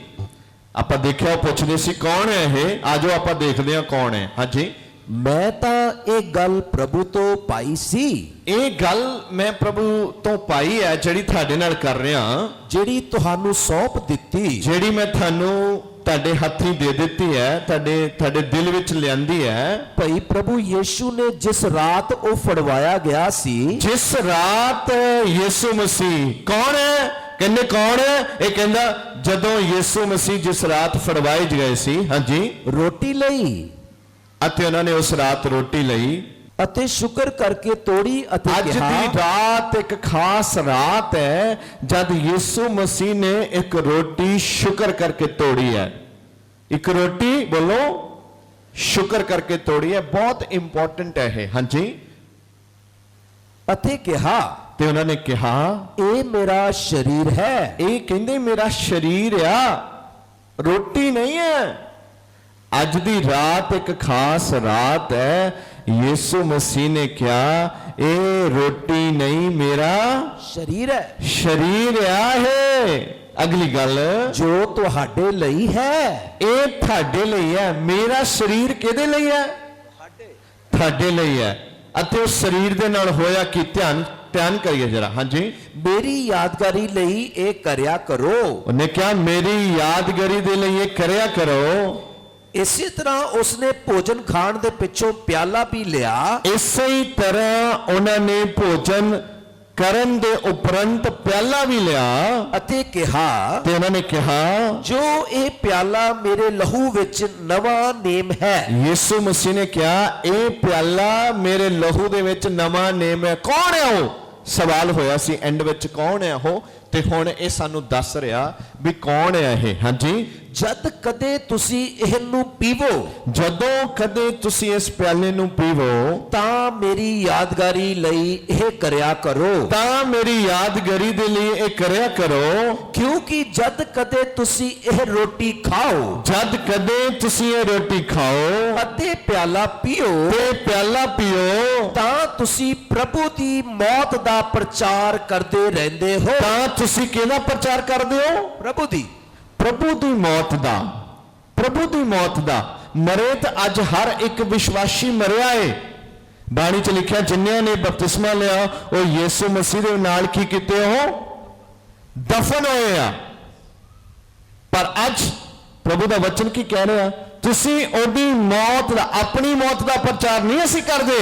ਆਪਾਂ ਦੇਖਿਆ, ਉਹ ਪੁੱਛਦੇ ਸੀ ਕੌਣ ਹੈ ਇਹ? ਆਜੋ ਆਪਾਂ ਦੇਖਦੇ ਹਾਂ ਕੌਣ ਹੈ। ਹਾਂਜੀ, ਮੈਂ ਤਾਂ ਇਹ ਗੱਲ ਪ੍ਰਭੂ ਤੋਂ ਪਾਈ ਸੀ, ਇਹ ਗੱਲ ਮੈਂ ਪ੍ਰਭੂ ਤੋਂ ਪਾਈ ਹੈ ਜਿਹੜੀ ਤੁਹਾਡੇ ਨਾਲ ਕਰ ਰਿਹਾ, ਜਿਹੜੀ ਤੁਹਾਨੂੰ ਸੌਂਪ ਦਿੱਤੀ। ਜਿਹੜੀ ਮੈਂ ਤੁਹਾਨੂੰ ਤੁਹਾਡੇ ਹੱਥੀਂ ਦੇ ਦਿੱਤੀ ਹੈ, ਤੁਹਾਡੇ ਦਿਲ ਵਿੱਚ ਲਿਆਂਦੀ ਹੈ। ਭਈ ਪ੍ਰਭੂ ਯੀਸ਼ੂ ਨੇ ਜਿਸ ਰਾਤ ਉਹ ਫੜਵਾਇਆ ਗਿਆ ਸੀ, ਜਿਸ ਰਾਤ ਯਿਸੂ ਮਸੀਹ, ਕੌਣ ਹੈ? ਕਹਿੰਦੇ ਕੌਣ ਹੈ? ਇਹ ਕਹਿੰਦਾ ਜਦੋਂ ਯਿਸੂ ਮਸੀਹ ਜਿਸ ਰਾਤ ਫੜਵਾਏ ਗਏ ਸੀ, ਹਾਂਜੀ, ਰੋਟੀ ਲਈ ਅਤੇ ਉਹਨਾਂ ਨੇ ਉਸ ਰਾਤ ਰੋਟੀ ਲਈ ਅਤੇ ਸ਼ੁਕਰ ਕਰਕੇ ਤੋੜੀ ਅਤੇ ਅੱਜ ਕਿਹਾ। ਦੀ ਰਾਤ ਇੱਕ ਖਾਸ ਰਾਤ ਹੈ ਜਦ ਯਿਸੂ ਮਸੀਹ ਨੇ ਇੱਕ ਰੋਟੀ ਸ਼ੁਕਰ ਕਰਕੇ ਤੋੜੀ ਹੈ। ਇੱਕ ਰੋਟੀ ਬੋਲੋ ਸ਼ੁਕਰ ਕਰਕੇ ਤੋੜੀ ਹੈ। ਬਹੁਤ ਇੰਪੋਰਟੈਂਟ ਹੈ ਇਹ, ਹਾਂਜੀ। ਅਤੇ ਕਿਹਾ, ਤੇ ਉਹਨਾਂ ਨੇ ਕਿਹਾ ਇਹ ਮੇਰਾ ਸਰੀਰ ਹੈ। ਇਹ ਕਹਿੰਦੇ ਮੇਰਾ ਸਰੀਰ ਆ, ਰੋਟੀ ਨਹੀਂ ਹੈ। ਅੱਜ ਦੀ ਰਾਤ ਇੱਕ ਖਾਸ ਰਾਤ ਹੈ। ਯਿਸੂ ਮਸੀਹ ਨੇ ਕਿਹਾ ਇਹ ਰੋਟੀ ਨਹੀਂ, ਮੇਰਾ ਸਰੀਰ ਹੈ, ਸਰੀਰ ਆ ਇਹ। ਅਗਲੀ ਗੱਲ, ਜੋ ਤੁਹਾਡੇ ਲਈ ਹੈ। ਇਹ ਤੁਹਾਡੇ ਲਈ ਹੈ। ਮੇਰਾ ਸਰੀਰ ਕਿਹਦੇ ਲਈ ਹੈ? ਤੁਹਾਡੇ ਲਈ ਹੈ। ਅਤੇ ਉਸ ਸਰੀਰ ਦੇ ਨਾਲ ਹੋਇਆ ਕੀ? ਧਿਆਨ ਕਰੀਏ ਜਰਾ, ਹਾਂਜੀ। ਮੇਰੀ ਯਾਦਗਾਰੀ ਲਈ ਇਹ ਕਰਿਆ ਕਰੋ। ਉਹਨੇ ਕਿਹਾ ਮੇਰੀ ਯਾਦਗਾਰੀ ਦੇ ਲਈ ਇਹ ਕਰਿਆ ਕਰੋ। ਇਸੇ ਤਰ੍ਹਾਂ ਉਸਨੇ ਭੋਜਨ ਖਾਣ ਦੇ ਪਿੱਛੋਂ ਪਿਆਲਾ ਵੀ ਲਿਆ। ਇਸੇ ਹੀ ਤਰ੍ਹਾਂ ਉਹਨਾਂ ਨੇ ਭੋਜਨ ਕਰਨ ਦੇ ਉਪਰੰਤ ਪਿਆਲਾ ਵੀ ਲਿਆ ਅਤੇ ਕਿਹਾ, ਤੇ ਉਹਨਾਂ ਨੇ ਕਿਹਾ ਜੋ ਇਹ ਪਿਆਲਾ ਮੇਰੇ ਲਹੂ ਵਿੱਚ ਨਵਾਂ ਨੇਮ ਹੈ। ਯਿਸੂ ਮਸੀਹ ਨੇ ਕਿਹਾ ਇਹ ਪਿਆਲਾ ਮੇਰੇ ਲਹੂ ਦੇ ਵਿੱਚ ਨਵਾਂ ਨੇਮ ਹੈ। ਕੌਣ ਹੈ ਉਹ? ਸਵਾਲ ਹੋਇਆ ਸੀ ਐਂਡ ਵਿੱਚ, ਕੌਣ ਹੈ ਉਹ? ਤੇ ਹੁਣ ਇਹ ਸਾਨੂੰ ਦੱਸ ਰਿਹਾ ਵੀ ਕੌਣ ਹੈ ਇਹ, ਹਾਂਜੀ। ਜਦ ਕਦੇ ਤੁਸੀਂ ਇਹਨੂੰ ਪੀਵੋ, ਜਦੋਂ ਕਦੇ ਤੁਸੀਂ ਇਸ ਪਿਆਲੇ ਨੂੰ ਪੀਵੋ, ਤਾਂ ਮੇਰੀ ਯਾਦਗਾਰੀ ਲਈ ਇਹ ਕਰਿਆ ਕਰੋ। ਤਾਂ ਮੇਰੀ ਯਾਦਗਾਰੀ ਦੇ ਲਈ ਇਹ ਕਰਿਆ ਕਰੋ। ਕਿਉਂਕਿ ਜਦ ਕਦੇ ਤੁਸੀਂ ਇਹ ਰੋਟੀ ਖਾਓ, ਜਦ ਕਦੇ ਤੁਸੀਂ ਇਹ ਰੋਟੀ ਖਾਓ ਅਤੇ ਪਿਆਲਾ ਪੀਓ, ਤੇ ਪਿਆਲਾ ਪੀਓ, ਤਾਂ ਤੁਸੀਂ ਪ੍ਰਭੂ ਦੀ ਮੌਤ ਦਾ ਪ੍ਰਚਾਰ ਕਰਦੇ ਰਹਿੰਦੇ ਹੋ। ਤਾਂ ਤੁਸੀਂ ਕਿਹਦਾ ਪ੍ਰਚਾਰ ਕਰਦੇ ਹੋ? ਪ੍ਰਭੂ ਦੀ। ਪ੍ਰਭੂ ਦੀ ਮੌਤ ਦਾ। ਪ੍ਰਭੂ ਦੀ ਮੌਤ ਦਾ। ਮਰੇ ਤਾਂ ਅੱਜ ਹਰ ਇੱਕ ਵਿਸ਼ਵਾਸੀ ਮਰਿਆ ਏ। ਬਾਣੀ 'ਚ ਲਿਖਿਆ ਜਿਨ੍ਹਾਂ ਨੇ ਬਪਤਿਸਮਾ ਲਿਆ ਉਹ ਯਿਸੂ ਮਸੀਹ ਦੇ ਨਾਲ ਕੀ ਕੀਤੇ? ਉਹ ਦਫਨ ਹੋਏ ਆ। ਪਰ ਅੱਜ ਪ੍ਰਭੂ ਦਾ ਵਚਨ ਕੀ ਕਹਿ ਰਿਹਾ? ਤੁਸੀਂ ਉਹਦੀ ਮੌਤ ਦਾ, ਆਪਣੀ ਮੌਤ ਦਾ ਪ੍ਰਚਾਰ ਨਹੀਂ ਅਸੀਂ ਕਰਦੇ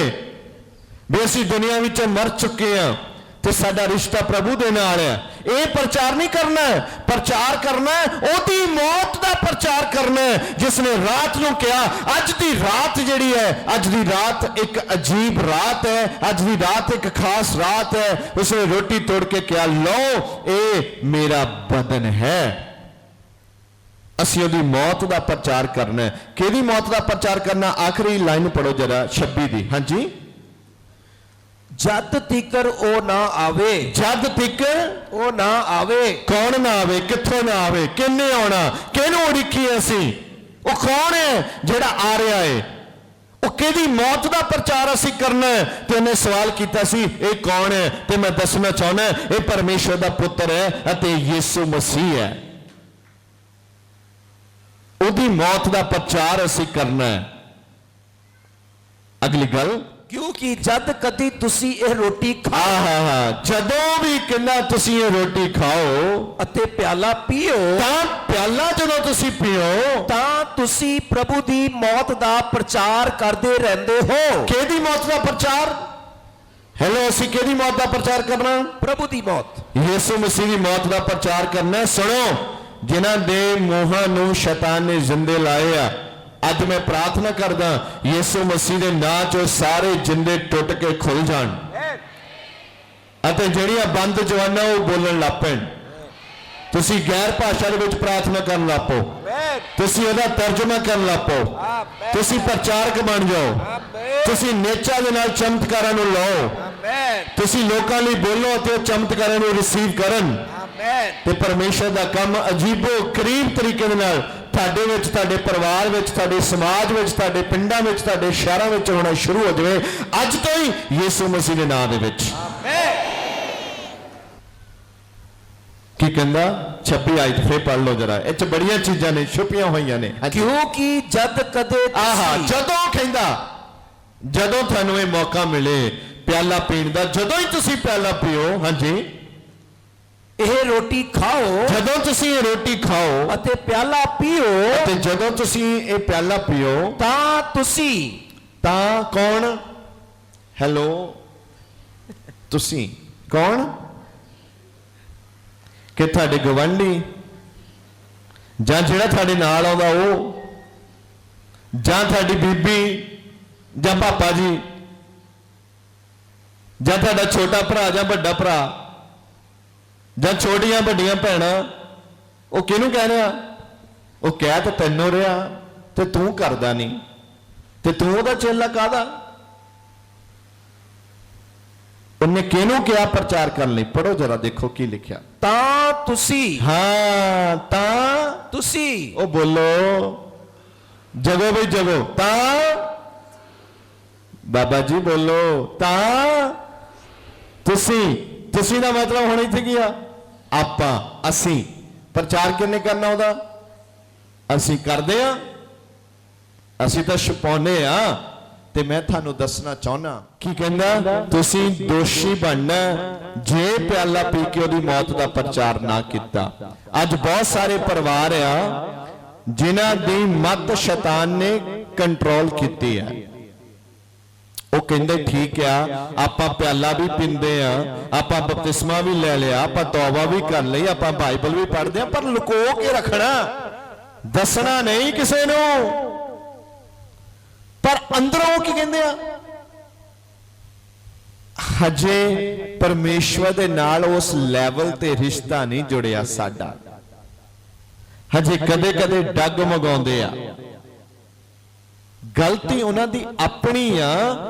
ਵੀ ਅਸੀਂ ਦੁਨੀਆ ਵਿੱਚ ਮਰ ਚੁੱਕੇ ਆ ਤੇ ਸਾਡਾ ਰਿਸ਼ਤਾ ਪ੍ਰਭੂ ਦੇ ਨਾਲ ਹੈ। ਇਹ ਪ੍ਰਚਾਰ ਨਹੀਂ ਕਰਨਾ। ਪ੍ਰਚਾਰ ਕਰਨਾ ਉਹਦੀ ਮੌਤ ਦਾ ਪ੍ਰਚਾਰ ਕਰਨਾ, ਜਿਸ ਨੇ ਰਾਤ ਨੂੰ ਕਿਹਾ ਅੱਜ ਦੀ ਰਾਤ ਜਿਹੜੀ ਹੈ, ਅੱਜ ਦੀ ਰਾਤ ਇੱਕ ਅਜੀਬ ਰਾਤ ਹੈ, ਅੱਜ ਦੀ ਰਾਤ ਇੱਕ ਖਾਸ ਰਾਤ ਹੈ। ਉਸਨੇ ਰੋਟੀ ਤੋੜ ਕੇ ਕਿਹਾ ਲਓ ਇਹ ਮੇਰਾ ਬਦਨ ਹੈ। ਅਸੀਂ ਉਹਦੀ ਮੌਤ ਦਾ ਪ੍ਰਚਾਰ ਕਰਨਾ। ਕਿਹਦੀ ਮੌਤ ਦਾ ਪ੍ਰਚਾਰ ਕਰਨਾ? ਆਖਰੀ ਲਾਈਨ ਪੜੋ ਜਰਾ 26 ਦੀ, ਹਾਂਜੀ। ਜਦ ਤੀਕਰ ਉਹ ਨਾ ਆਵੇ। ਜਦ ਤੱਕ ਉਹ ਨਾ ਆਵੇ। ਕੌਣ ਨਾ ਆਵੇ? ਕਿੱਥੋਂ ਨਾ ਆਵੇ? ਕਿੰਨੇ ਆਉਣਾ? ਕਿਹਨੂੰ ਉਡੀਕੀ ਅਸੀਂ? ਉਹ ਕੌਣ ਹੈ ਜਿਹੜਾ ਆ ਰਿਹਾ ਹੈ? ਉਹ ਕਿਹਦੀ ਮੌਤ ਦਾ ਪ੍ਰਚਾਰ ਅਸੀਂ ਕਰਨਾ ਹੈ? ਤੇ ਉਹਨੇ ਸਵਾਲ ਕੀਤਾ ਸੀ ਇਹ ਕੌਣ ਹੈ? ਤੇ ਮੈਂ ਦੱਸਣਾ ਚਾਹੁੰਦਾ ਇਹ ਪਰਮੇਸ਼ਰ ਦਾ ਪੁੱਤਰ ਹੈ ਅਤੇ ਯਿਸੂ ਮਸੀਹ ਹੈ। ਉਹਦੀ ਮੌਤ ਦਾ ਪ੍ਰਚਾਰ ਅਸੀਂ ਕਰਨਾ ਹੈ। ਅਗਲੀ ਗੱਲ, ਕਿਉਂਕਿ ਜਦ ਕਦੀ ਤੁਸੀਂ ਇਹ ਰੋਟੀ ਜਦੋਂ ਵੀ ਕਹਿੰਦਾ ਤੁਸੀਂ ਇਹ ਰੋਟੀ ਖਾਓ ਅਤੇ ਪਿਆਲਾ ਪੀਓ, ਤਾਂ ਪਿਆਲਾ ਜਦੋਂ ਤੁਸੀਂ ਪੀਓ ਤਾਂ ਤੁਸੀਂ ਪ੍ਰਭੂ ਦੀ ਮੌਤ ਦਾ ਪ੍ਰਚਾਰ ਕਰਦੇ ਰਹਿੰਦੇ ਹੋ। ਕਿਹਦੀ ਮੌਤ ਦਾ ਪ੍ਰਚਾਰ? ਹੈਲੋ, ਅਸੀਂ ਕਿਹਦੀ ਮੌਤ ਦਾ ਪ੍ਰਚਾਰ ਕਰਨਾ? ਪ੍ਰਭੂ ਦੀ ਮੌਤ। ਯਿਸੂ ਮਸੀਹ ਦੀ ਮੌਤ ਦਾ ਪ੍ਰਚਾਰ ਕਰਨਾ। ਸੁਣੋ, ਜਿਨ੍ਹਾਂ ਦੇ ਮੂੰਹਾਂ ਨੂੰ ਸ਼ੈਤਾਨ ਨੇ ਜਿੰਦੇ ਲਾਏ ਆ, ਅੱਜ ਮੈਂ ਪ੍ਰਾਰਥਨਾ ਕਰਦਾ ਯਿਸੂ ਮਸੀਹ ਦੇ ਨਾਂ 'ਚੋਂ ਸਾਰੇ ਜਿੰਦੇ ਟੁੱਟ ਕੇ ਖੁੱਲ ਜਾਣ ਅਤੇ ਜਿਹੜੀਆਂ ਬੰਦ ਜਵਾਨਾਂ ਉਹ ਬੋਲਣ ਲੱਗ ਪੈਣ। ਤੁਸੀਂ ਗੈਰ ਭਾਸ਼ਾ ਦੇ ਵਿੱਚ ਪ੍ਰਾਰਥਨਾ ਕਰਨ ਲੱਗ ਪਓ। ਤੁਸੀਂ ਉਹਦਾ ਤਰਜਮਾ ਕਰਨ ਲੱਗ ਪਓ। ਤੁਸੀਂ ਪ੍ਰਚਾਰਕ ਬਣ ਜਾਓ। ਤੁਸੀਂ ਨੇਚਾ ਦੇ ਨਾਲ ਚਮਤਕਾਰਾਂ ਨੂੰ ਲਓ। ਤੁਸੀਂ ਲੋਕਾਂ ਲਈ ਬੋਲੋ ਅਤੇ ਉਹ ਚਮਤਕਾਰਾਂ ਨੂੰ ਰਿਸੀਵ ਕਰਨ ਤੇ ਪਰਮੇਸ਼ਰ ਦਾ ਕੰਮ ਅਜੀਬੋ ਕਰੀਬ ਤਰੀਕੇ ਦੇ ਨਾਲ ਤੁਹਾਡੇ ਵਿੱਚ, ਤੁਹਾਡੇ ਪਰਿਵਾਰ ਵਿੱਚ, ਤੁਹਾਡੇ ਸਮਾਜ ਵਿੱਚ, ਤੁਹਾਡੇ ਪਿੰਡਾਂ ਵਿੱਚ, ਤੁਹਾਡੇ ਸ਼ਹਿਰਾਂ ਵਿੱਚ ਹੋਣਾ ਸ਼ੁਰੂ ਹੋ ਜਾਵੇ ਅੱਜ ਤੋਂ ਹੀ ਯਿਸੂ ਮਸੀਹ ਦੇ ਨਾਮ ਦੇ ਵਿੱਚ। ਕੀ ਕਹਿੰਦਾ? 26 ਆਇਤ ਫੇਰ ਪੜ੍ਹ ਲਓ ਜਰਾ। ਇਹ 'ਚ ਬੜੀਆਂ ਚੀਜ਼ਾਂ ਨੇ ਛੁਪੀਆਂ ਹੋਈਆਂ ਨੇ। ਕਿਉਂਕਿ ਜਦ ਕਦੇ ਜਦੋਂ ਕਹਿੰਦਾ ਜਦੋਂ ਤੁਹਾਨੂੰ ਇਹ ਮੌਕਾ ਮਿਲੇ ਪਿਆਲਾ ਪੀਣ ਦਾ, ਜਦੋਂ ਹੀ ਤੁਸੀਂ ਪਿਆਲਾ ਪੀਓ, ਹਾਂਜੀ, ਇਹ ਰੋਟੀ ਖਾਓ ਜਦੋਂ ਤੁਸੀਂ ਇਹ ਰੋਟੀ ਖਾਓ ਅਤੇ ਪਿਆਲਾ ਪੀਓ, ਤੇ ਜਦੋਂ ਤੁਸੀਂ ਇਹ ਪਿਆਲਾ ਪੀਓ ਤਾਂ ਤੁਸੀਂ, ਤਾਂ ਕੌਣ? ਹੈਲੋ, ਤੁਸੀਂ ਕੌਣ? ਕਿ ਤੁਹਾਡੇ ਗਵਾਂਢੀ, ਜਾਂ ਜਿਹੜਾ ਤੁਹਾਡੇ ਨਾਲ ਆਉਂਦਾ ਉਹ, ਜਾਂ ਤੁਹਾਡੀ ਬੀਬੀ, ਜਾਂ ਪਾਪਾ ਜੀ, ਜਾਂ ਤੁਹਾਡਾ ਛੋਟਾ ਭਰਾ ਜਾਂ ਵੱਡਾ ਭਰਾ, ਜਾਂ ਛੋਟੀਆਂ ਵੱਡੀਆਂ ਭੈਣਾਂ, ਉਹ ਕਿਹਨੂੰ ਕਹਿ ਰਿਹਾ? ਉਹ ਕਹਿ ਤਾਂ ਤੈਨੂੰ ਰਿਹਾ ਤੇ ਤੂੰ ਕਰਦਾ ਨਹੀਂ, ਤੇ ਤੂੰ ਉਹਦਾ ਚੇਲਾ ਕਾਹਦਾ? ਉਹਨੇ ਕਿਹਨੂੰ ਕਿਹਾ ਪ੍ਰਚਾਰ ਕਰਨ ਲਈ? ਪੜੋ ਜਰਾ, ਦੇਖੋ ਕੀ ਲਿਖਿਆ। ਤਾਂ ਤੁਸੀਂ, ਹਾਂ, ਤਾਂ ਤੁਸੀਂ, ਉਹ ਬੋਲੋ, ਜਗੋ ਬਈ ਜਗੋ, ਤਾਂ ਬਾਬਾ ਜੀ ਬੋਲੋ, ਤਾਂ ਤੁਸੀਂ। ਤੁਸੀਂ ਦਾ ਮਤਲਬ ਹੁਣ ਇੱਥੇ ਕੀ ਆ? ਆਪਾਂ, ਅਸੀਂ। ਪ੍ਰਚਾਰ ਕਿੰਨੇ ਕਰਨਾ ਉਹਦਾ? ਅਸੀਂ ਕਰਦੇ ਆ, ਅਸੀਂ ਤਾਂ ਛਪਾਉਨੇ ਆ। ਤੇ ਮੈਂ ਤੁਹਾਨੂੰ ਦੱਸਣਾ ਚਾਹੁੰਦਾ, ਕੀ ਕਹਿੰਦਾ? ਤੁਸੀਂ ਦੋਸ਼ੀ ਬਣਨਾ ਜੇ ਪਿਆਲਾ ਪੀ ਕੇ ਉਹਦੀ ਮੌਤ ਦਾ ਪ੍ਰਚਾਰ ਨਾ ਕੀਤਾ। ਅੱਜ ਬਹੁਤ ਸਾਰੇ ਪਰਿਵਾਰ ਆ ਜਿਨ੍ਹਾਂ ਦੀ ਮੱਤ ਸ਼ੈਤਾਨ ਨੇ ਕੰਟਰੋਲ ਕੀਤੀ ਹੈ। ਉਹ ਕਹਿੰਦੇ ਠੀਕ ਆ, ਆਪਾਂ ਪਿਆਲਾ ਵੀ ਪੀਂਦੇ ਆ, ਆਪਾਂ ਬਪਤਿਸਮਾ ਵੀ ਲੈ ਲਿਆ, ਆਪਾਂ ਤੌਬਾ ਵੀ ਕਰ ਲਈ, ਆਪਾਂ ਬਾਈਬਲ ਵੀ ਪੜ੍ਹਦੇ ਆ, ਪਰ ਲੁਕੋ ਕੇ ਰੱਖਣਾ, ਦੱਸਣਾ ਨਹੀਂ ਕਿਸੇ ਨੂੰ। ਪਰ ਅੰਦਰੋਂ ਕੀ ਕਹਿੰਦੇ ਆ? ਹਜੇ ਪਰਮੇਸ਼ਵਰ ਦੇ ਨਾਲ ਉਸ ਲੈਵਲ ਤੇ ਰਿਸ਼ਤਾ ਨਹੀਂ ਜੁੜਿਆ ਸਾਡਾ। ਹਜੇ ਕਦੇ ਕਦੇ ਡੱਗ ਮਗਾਉਂਦੇ ਆ। ਗਲਤੀ ਉਹਨਾਂ ਦੀ ਆਪਣੀ ਆ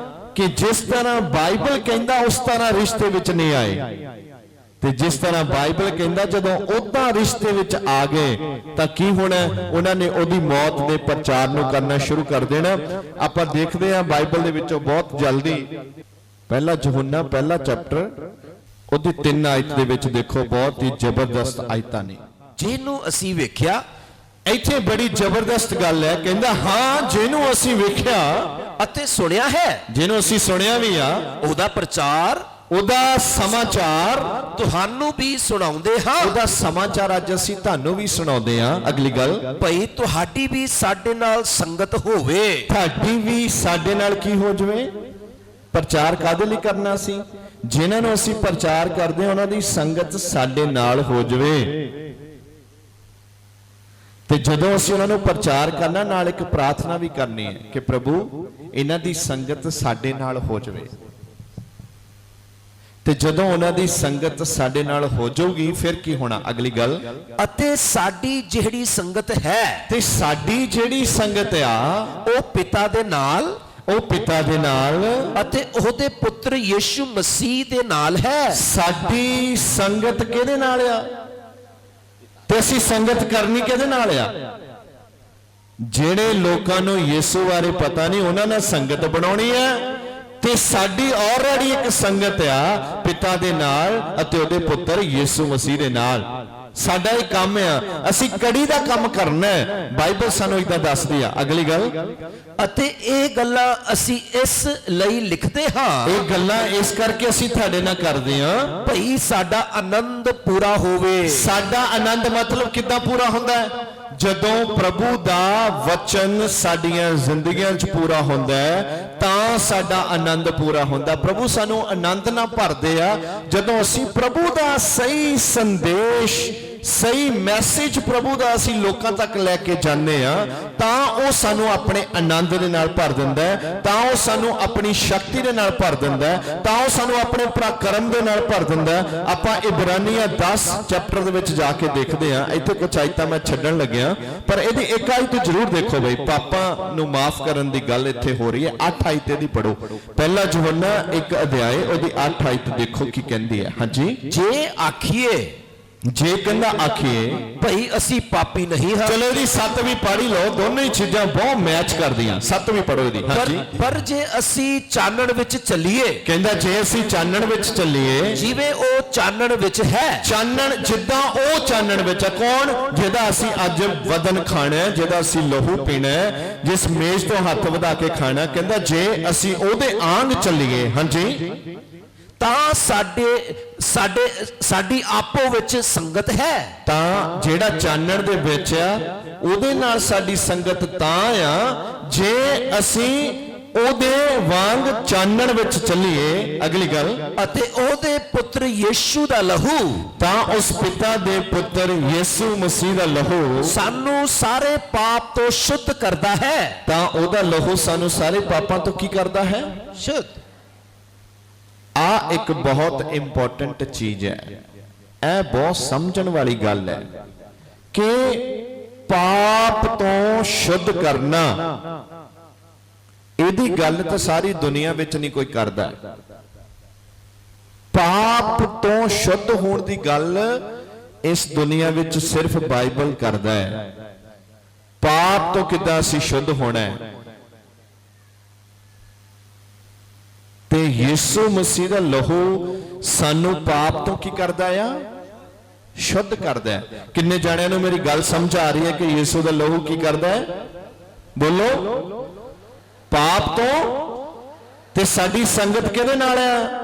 ਕਿ ਜਿਸ ਤਰ੍ਹਾਂ ਬਾਈਬਲ ਕਹਿੰਦਾ ਉਸ ਤਰ੍ਹਾਂ ਰਿਸ਼ਤੇ ਵਿੱਚ ਨਹੀਂ ਆਏ, ਤੇ ਜਿਸ ਤਰ੍ਹਾਂ ਬਾਈਬਲ ਕਹਿੰਦਾ ਜਦੋਂ ਉਦਾਂ ਰਿਸ਼ਤੇ ਵਿੱਚ ਆ ਗਏ ਤਾਂ ਕੀ ਹੋਣਾ? ਉਹਨਾਂ ਨੇ ਉਹਦੀ ਮੌਤ ਦੇ ਪ੍ਰਚਾਰ ਨੂੰ ਕਰਨਾ ਸ਼ੁਰੂ ਕਰ ਦੇਣਾ। ਆਪਾਂ ਦੇਖਦੇ ਹਾਂ ਬਾਈਬਲ ਦੇ ਵਿੱਚੋਂ ਬਹੁਤ ਜਲਦੀ, ਪਹਿਲਾ ਯਹੋਨਾ ਪਹਿਲਾ ਚੈਪਟਰ ਉਹਦੀ 3 ਆਇਤ ਦੇ ਵਿੱਚ ਦੇਖੋ, ਬਹੁਤ ਹੀ ਜ਼ਬਰਦਸਤ ਆਇਤਾਂ ਨੇ। ਜਿਹਨੂੰ ਅਸੀਂ ਵੇਖਿਆ, ਇੱਥੇ ਬੜੀ ਜ਼ਬਰਦਸਤ ਗੱਲ ਹੈ। ਕਹਿੰਦਾ ਹਾਂ, ਜਿਹਨੂੰ ਅਸੀਂ ਵੇਖਿਆ ਅਤੇ ਸੁਣਿਆ ਹੈ, ਜਿਹਨੂੰ ਅਸੀਂ ਸੁਣਿਆ ਵੀ ਆ, ਉਹਦਾ ਪ੍ਰਚਾਰ, ਉਹਦਾ ਸਮਾਚਾਰ ਤੁਹਾਨੂੰ ਵੀ ਸੁਣਾਉਂਦੇ ਹਾਂ। ਉਹਦਾ ਸਮਾਚਾਰ ਅੱਜ ਅਸੀਂ ਤੁਹਾਨੂੰ ਵੀ ਸੁਣਾਉਂਦੇ ਹਾਂ। ਅਗਲੀ ਗੱਲ, ਭਈ ਤੁਹਾਡੀ ਵੀ ਸਾਡੇ ਨਾਲ ਸੰਗਤ ਹੋਵੇ। ਤੁਹਾਡੀ ਵੀ ਸਾਡੇ ਨਾਲ ਕੀ ਹੋ ਜਵੇ? ਪ੍ਰਚਾਰ ਕਾਹਦੇ ਲਈ ਕਰਨਾ ਸੀ? ਜਿਨ੍ਹਾਂ ਨੂੰ ਅਸੀਂ ਪ੍ਰਚਾਰ ਕਰਦੇ ਹਾਂ ਉਹਨਾਂ ਦੀ ਸੰਗਤ ਸਾਡੇ ਨਾਲ ਹੋ ਜਵੇ। ਤੇ ਜਦੋਂ ਅਸੀਂ ਉਹਨਾਂ ਨੂੰ ਪ੍ਰਚਾਰ ਕਰਨਾ, ਨਾਲ ਇੱਕ ਪ੍ਰਾਰਥਨਾ ਵੀ ਕਰਨੀ ਹੈ ਕਿ ਪ੍ਰਭੂ ਇਹਨਾਂ ਦੀ ਸੰਗਤ ਸਾਡੇ ਨਾਲ ਹੋ ਜਵੇ। ਤੇ ਜਦੋਂ ਉਹਨਾਂ ਦੀ ਸੰਗਤ ਸਾਡੇ ਨਾਲ ਹੋ ਜਾਊਗੀ ਫਿਰ ਕੀ ਹੋਣਾ? ਅਗਲੀ ਗੱਲ, ਅਤੇ ਸਾਡੀ ਜਿਹੜੀ ਸੰਗਤ ਹੈ, ਤੇ ਸਾਡੀ ਜਿਹੜੀ ਸੰਗਤ ਆ ਉਹ ਪਿਤਾ ਦੇ ਨਾਲ, ਉਹ ਪਿਤਾ ਦੇ ਨਾਲ ਅਤੇ ਉਹਦੇ ਪੁੱਤਰ ਯਿਸੂ ਮਸੀਹ ਦੇ ਨਾਲ ਹੈ। ਸਾਡੀ ਸੰਗਤ ਕਿਹਦੇ ਨਾਲ ਆ? ਤੇ ਅਸੀਂ ਸੰਗਤ ਕਰਨੀ ਕਿਹਦੇ ਨਾਲ ਆ? ਜਿਹੜੇ ਲੋਕਾਂ ਨੂੰ ਯਿਸੂ ਬਾਰੇ ਪਤਾ ਨਹੀਂ ਉਹਨਾਂ ਨਾਲ ਸੰਗਤ ਬਣਾਉਣੀ ਹੈ। ਤੇ ਸਾਡੀ ਆਲਰੇਡੀ ਇੱਕ ਸੰਗਤ ਆ ਪਿਤਾ ਦੇ ਨਾਲ ਅਤੇ ਉਹਦੇ ਪੁੱਤਰ ਯਿਸੂ ਮਸੀਹ ਦੇ ਨਾਲ। ਸਾਡਾ ਇਹ ਕੰਮ ਆ, ਅਸੀਂ ਕੜੀ ਦਾ ਕੰਮ ਕਰਨਾ ਹੈ। ਬਾਈਬਲ ਸਾਨੂੰ ਇਦਾਂ ਦੱਸਦੀ ਆ। ਅਗਲੀ ਗੱਲ, ਅਤੇ ਇਹ ਗੱਲਾਂ ਅਸੀਂ ਇਸ ਲਈ ਲਿਖਦੇ ਹਾਂ, ਇਹ ਗੱਲਾਂ ਇਸ ਕਰਕੇ ਅਸੀਂ ਤੁਹਾਡੇ ਨਾਲ ਕਰਦੇ ਹਾਂ ਭਈ ਸਾਡਾ ਆਨੰਦ ਪੂਰਾ ਹੋਵੇ। ਸਾਡਾ ਆਨੰਦ ਮਤਲਬ ਕਿੱਦਾਂ ਪੂਰਾ ਹੁੰਦਾ ਹੈ? ਜਦੋਂ ਪ੍ਰਭੂ ਦਾ ਵਚਨ ਸਾਡੀਆਂ ਜ਼ਿੰਦਗੀਆਂ 'ਚ ਪੂਰਾ ਹੁੰਦਾ ਹੈ ਤਾਂ ਸਾਡਾ ਆਨੰਦ ਪੂਰਾ ਹੁੰਦਾ। ਪ੍ਰਭੂ ਸਾਨੂੰ ਆਨੰਦ ਨਾਲ ਭਰਦੇ ਆ ਜਦੋਂ ਅਸੀਂ ਪ੍ਰਭੂ ਦਾ ਸਹੀ ਸੰਦੇਸ਼, ਸਹੀ ਮੈਸੇਜ ਪ੍ਰਭੂ ਦਾ ਅਸੀਂ ਲੋਕਾਂ ਤੱਕ ਲੈ ਕੇ ਜਾਂਦੇ ਆ, ਤਾਂ ਉਹ ਸਾਨੂੰ ਆਪਣੇ ਆਨੰਦ ਦੇ ਨਾਲ ਭਰ ਦਿੰਦਾ ਹੈ, ਤਾਂ ਉਹ ਸਾਨੂੰ ਆਪਣੀ ਸ਼ਕਤੀ ਦੇ ਨਾਲ ਭਰ ਦਿੰਦਾ ਹੈ, ਤਾਂ ਉਹ ਸਾਨੂੰ ਆਪਣੇ ਪਰਾਕਰਮ ਦੇ ਨਾਲ ਭਰ ਦਿੰਦਾ ਹੈ। ਆਪਾਂ ਇਬਰਾਨੀਆਂ 10 ਚੈਪਟਰ ਦੇ ਵਿੱਚ ਜਾ ਕੇ ਦੇਖਦੇ ਆ। ਇੱਥੇ ਕੁਝ ਆਇਤਾਂ ਮੈਂ ਛੱਡਣ ਲੱਗਿਆ, ਪਰ ਇਹਦੀ ਇੱਕ ਆਇਤ ਜ਼ਰੂਰ ਦੇਖੋ ਬਈ। ਪਾਪਾਂ ਨੂੰ ਮਾਫ ਕਰਨ ਦੀ ਗੱਲ ਇੱਥੇ ਹੋ ਰਹੀ ਹੈ। 8 ਆਇਤ ਦੀ ਪੜੋ। ਪਹਿਲਾ ਯਹੋਨਾ 1 ਅਧਿਆਇ ਉਹਦੀ 8 ਆਇਤ ਦੇਖੋ ਕੀ ਕਹਿੰਦੀ ਹੈ। ਹਾਂਜੀ, ਜੇ ਆਖੀਏ ਜੇ ਕਹਿੰਦਾ ਆਖੀਏ ਭਈ ਅਸੀਂ ਪਾਪੀ ਨਹੀਂ ਹਾਂ, ਚਲੋ ਇਹਦੀ 7 ਵੀ ਪੜ੍ਹ ਹੀ ਲਓ, ਦੋਨੋਂ ਹੀ ਚੀਜ਼ਾਂ ਬਹੁਤ ਮੈਚ ਕਰਦੀਆਂ। 7 ਵੀ ਪੜੋ ਇਹਦੀ। ਹਾਂਜੀ, ਪਰ ਜੇ ਅਸੀਂ ਚਾਨਣ ਵਿੱਚ ਚੱਲੀਏ, ਕਹਿੰਦਾ ਜੇ ਅਸੀਂ ਚਾਨਣ ਵਿੱਚ ਚੱਲੀਏ, ਜਿਵੇਂ ਉਹ ਚਾਨਣ ਵਿੱਚ ਹੈ। ਚਾਨਣ ਜਿੱਦਾਂ ਉਹ ਚਾਨਣ ਵਿੱਚ ਹੈ। ਕੌਣ? ਜਿਹਦਾ ਅਸੀਂ ਅੱਜ ਵਦਨ ਖਾਣਾ ਹੈ, ਜਿਹਦਾ ਅਸੀਂ ਲਹੂ ਪੀਣਾ ਹੈ, ਜਿਸ ਮੇਜ਼ ਤੋਂ ਹੱਥ ਵਧਾ ਕੇ ਖਾਣਾ। ਕਹਿੰਦਾ ਜੇ ਅਸੀਂ ਉਹਦੇ ਆਂਗ ਚੱਲੀਏ, ਹਾਂਜੀ, ਤਾਂ ਸਾਡੀ ਆਪੋ ਵਿੱਚ ਸੰਗਤ ਹੈ। ਤਾਂ ਜਿਹੜਾ ਚਾਨਣ ਦੇ ਵਿੱਚ ਆ ਉਹਦੇ ਨਾਲ ਸਾਡੀ ਸੰਗਤ ਤਾਂ ਆ ਜੇ ਅਸੀਂ ਉਹਦੇ ਵਾਂਗ ਚਾਨਣ ਵਿੱਚ ਚੱਲੀਏ। ਅਗਲੀ ਗੱਲ, ਅਤੇ ਉਹਦੇ ਪੁੱਤਰ ਯੀਸ਼ੂ ਦਾ ਲਹੂ, ਤਾਂ ਉਸ ਪਿਤਾ ਦੇ ਪੁੱਤਰ ਯਿਸੂ ਮਸੀਹ ਦਾ ਲਹੂ ਸਾਨੂੰ ਸਾਰੇ ਪਾਪ ਤੋਂ ਸ਼ੁੱਧ ਕਰਦਾ ਹੈ। ਤਾਂ ਉਹਦਾ ਲਹੂ ਸਾਨੂੰ ਸਾਰੇ ਪਾਪਾਂ ਤੋਂ ਕੀ ਕਰਦਾ ਹੈ? ਸ਼ੁੱਧ। ਆ ਇੱਕ ਬਹੁਤ ਇੰਪੋਰਟੈਂਟ ਚੀਜ਼ ਹੈ। ਇਹ ਬਹੁਤ ਸਮਝਣ ਵਾਲੀ ਗੱਲ ਹੈ ਕਿ ਪਾਪ ਤੋਂ ਸ਼ੁੱਧ ਕਰਨਾ, ਇਹਦੀ ਗੱਲ ਤਾਂ ਸਾਰੀ ਦੁਨੀਆ ਵਿੱਚ ਨਹੀਂ ਕੋਈ ਕਰਦਾ। ਪਾਪ ਤੋਂ ਸ਼ੁੱਧ ਹੋਣ ਦੀ ਗੱਲ ਇਸ ਦੁਨੀਆ ਵਿੱਚ ਸਿਰਫ ਬਾਈਬਲ ਕਰਦਾ ਹੈ। ਪਾਪ ਤੋਂ ਕਿੱਦਾਂ ਅਸੀਂ ਸ਼ੁੱਧ ਹੋਣਾ ਹੈ? ਤੇ ਯਿਸੂ ਮਸੀਹ ਦਾ ਲਹੂ ਸਾਨੂੰ ਪਾਪ ਤੋਂ ਕੀ ਕਰਦਾ ਆ? ਸ਼ੁੱਧ ਕਰਦਾ ਹੈ। ਕਿੰਨੇ ਜਾਣਿਆਂ ਨੂੰ ਮੇਰੀ ਗੱਲ ਸਮਝ ਆ ਰਹੀ ਹੈ ਕਿ ਯਿਸੂ ਦਾ ਲਹੂ ਕੀ ਕਰਦਾ ਹੈ? ਬੋਲੋ। ਪਾਪ ਤੋਂ। ਤੇ ਸਾਡੀ ਸੰਗਤ ਕਿਹਦੇ ਨਾਲ ਆ?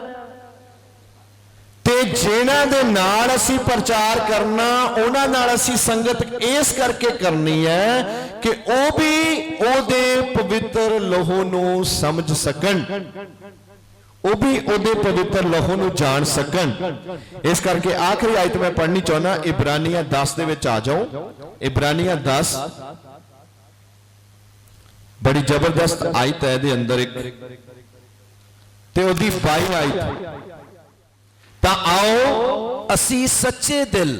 ਤੇ ਜਿਨ੍ਹਾਂ ਦੇ ਨਾਲ ਅਸੀਂ ਪ੍ਰਚਾਰ ਕਰਨਾ, ਉਹਨਾਂ ਨਾਲ ਅਸੀਂ ਸੰਗਤ ਇਸ ਕਰਕੇ ਕਰਨੀ ਹੈ ਕਿ ਉਹ ਵੀ ਉਹਦੇ ਪਵਿੱਤਰ ਲਹੂ ਨੂੰ ਸਮਝ ਸਕਣ, ਉਹ ਵੀ ਉਹਦੇ ਪਵਿੱਤਰ ਲਹੂ ਨੂੰ ਜਾਣ ਸਕਣ। ਇਸ ਕਰਕੇ ਆਖਰੀ ਆਇਤ ਮੈਂ ਪੜ੍ਹਨੀ ਚਾਹੁੰਦਾ, ਇਬਰਾਨੀਆਂ 10 ਦੇ ਵਿੱਚ ਆ ਜਾਓ। ਇਬਰਾਨੀਆਂ 10 ਬੜੀ ਜ਼ਬਰਦਸਤ ਆਇਤ ਹੈ ਇਹਦੇ ਅੰਦਰ ਇੱਕ, ਤੇ ਉਹਦੀ 22 ਆਇਤ। ਤਾਂ ਆਓ ਅਸੀਂ ਸੱਚੇ ਦਿਲ,